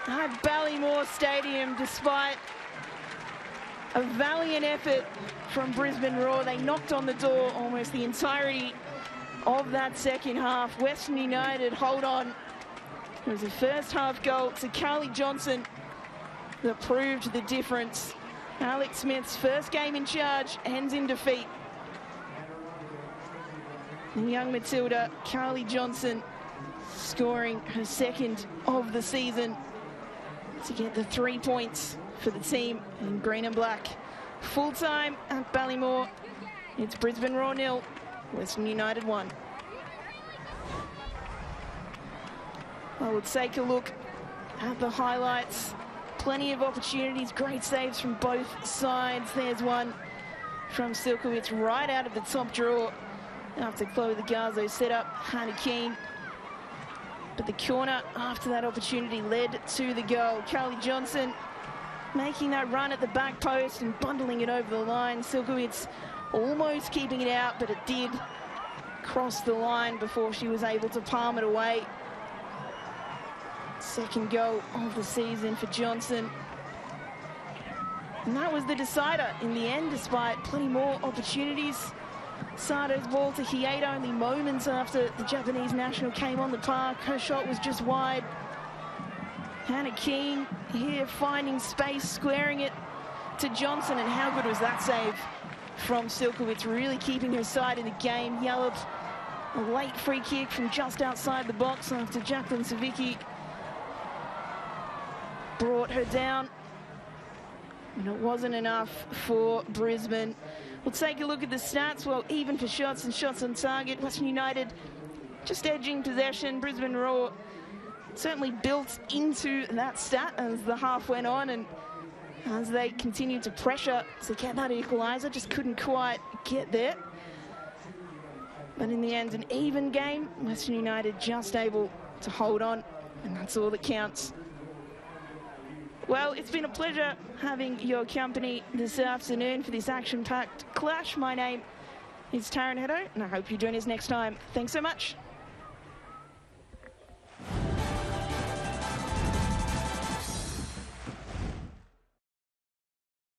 at Ballymore Stadium, despite a valiant effort from Brisbane Roar. They knocked on the door almost the entirety of that second half. Western United hold on. It was a first half goal to Carly Johnson that proved the difference. Alex Smith's first game in charge ends in defeat. The young Matilda, Carly Johnson, scoring her second of the season to get the 3 points for the team in green and black. Full time at Ballymore. It's Brisbane Roar 0, Western United 1. I will take a look at the highlights. Plenty of opportunities, great saves from both sides. There's one from Silkowitz right out of the top draw after Chloe Legazo set up Hannah Keane. But the corner after that opportunity led to the goal. Carly Johnson making that run at the back post and bundling it over the line. Silkowitz almost keeping it out, but it did cross the line before she was able to palm it away. Second goal of the season for Johnson. And that was the decider in the end, despite plenty more opportunities. Sato's ball to Hieto only moments after the Japanese national came on the park. Her shot was just wide. Hannah Keane here finding space, squaring it to Johnson, and how good was that save from Silkowitz, really keeping her side in the game. Yallop, a late free kick from just outside the box after Jacqueline Savicki brought her down. And it wasn't enough for Brisbane. We'll take a look at the stats. Well, even for shots and shots on target. Western United just edging possession. Brisbane Roar certainly built into that stat as the half went on, and as they continued to pressure to get that equaliser, just couldn't quite get there. But in the end, an even game. Western United just able to hold on, and that's all that counts. Well, it's been a pleasure having your company this afternoon for this action-packed clash. My name is Taryn Heddo, and I hope you join us next time. Thanks so much.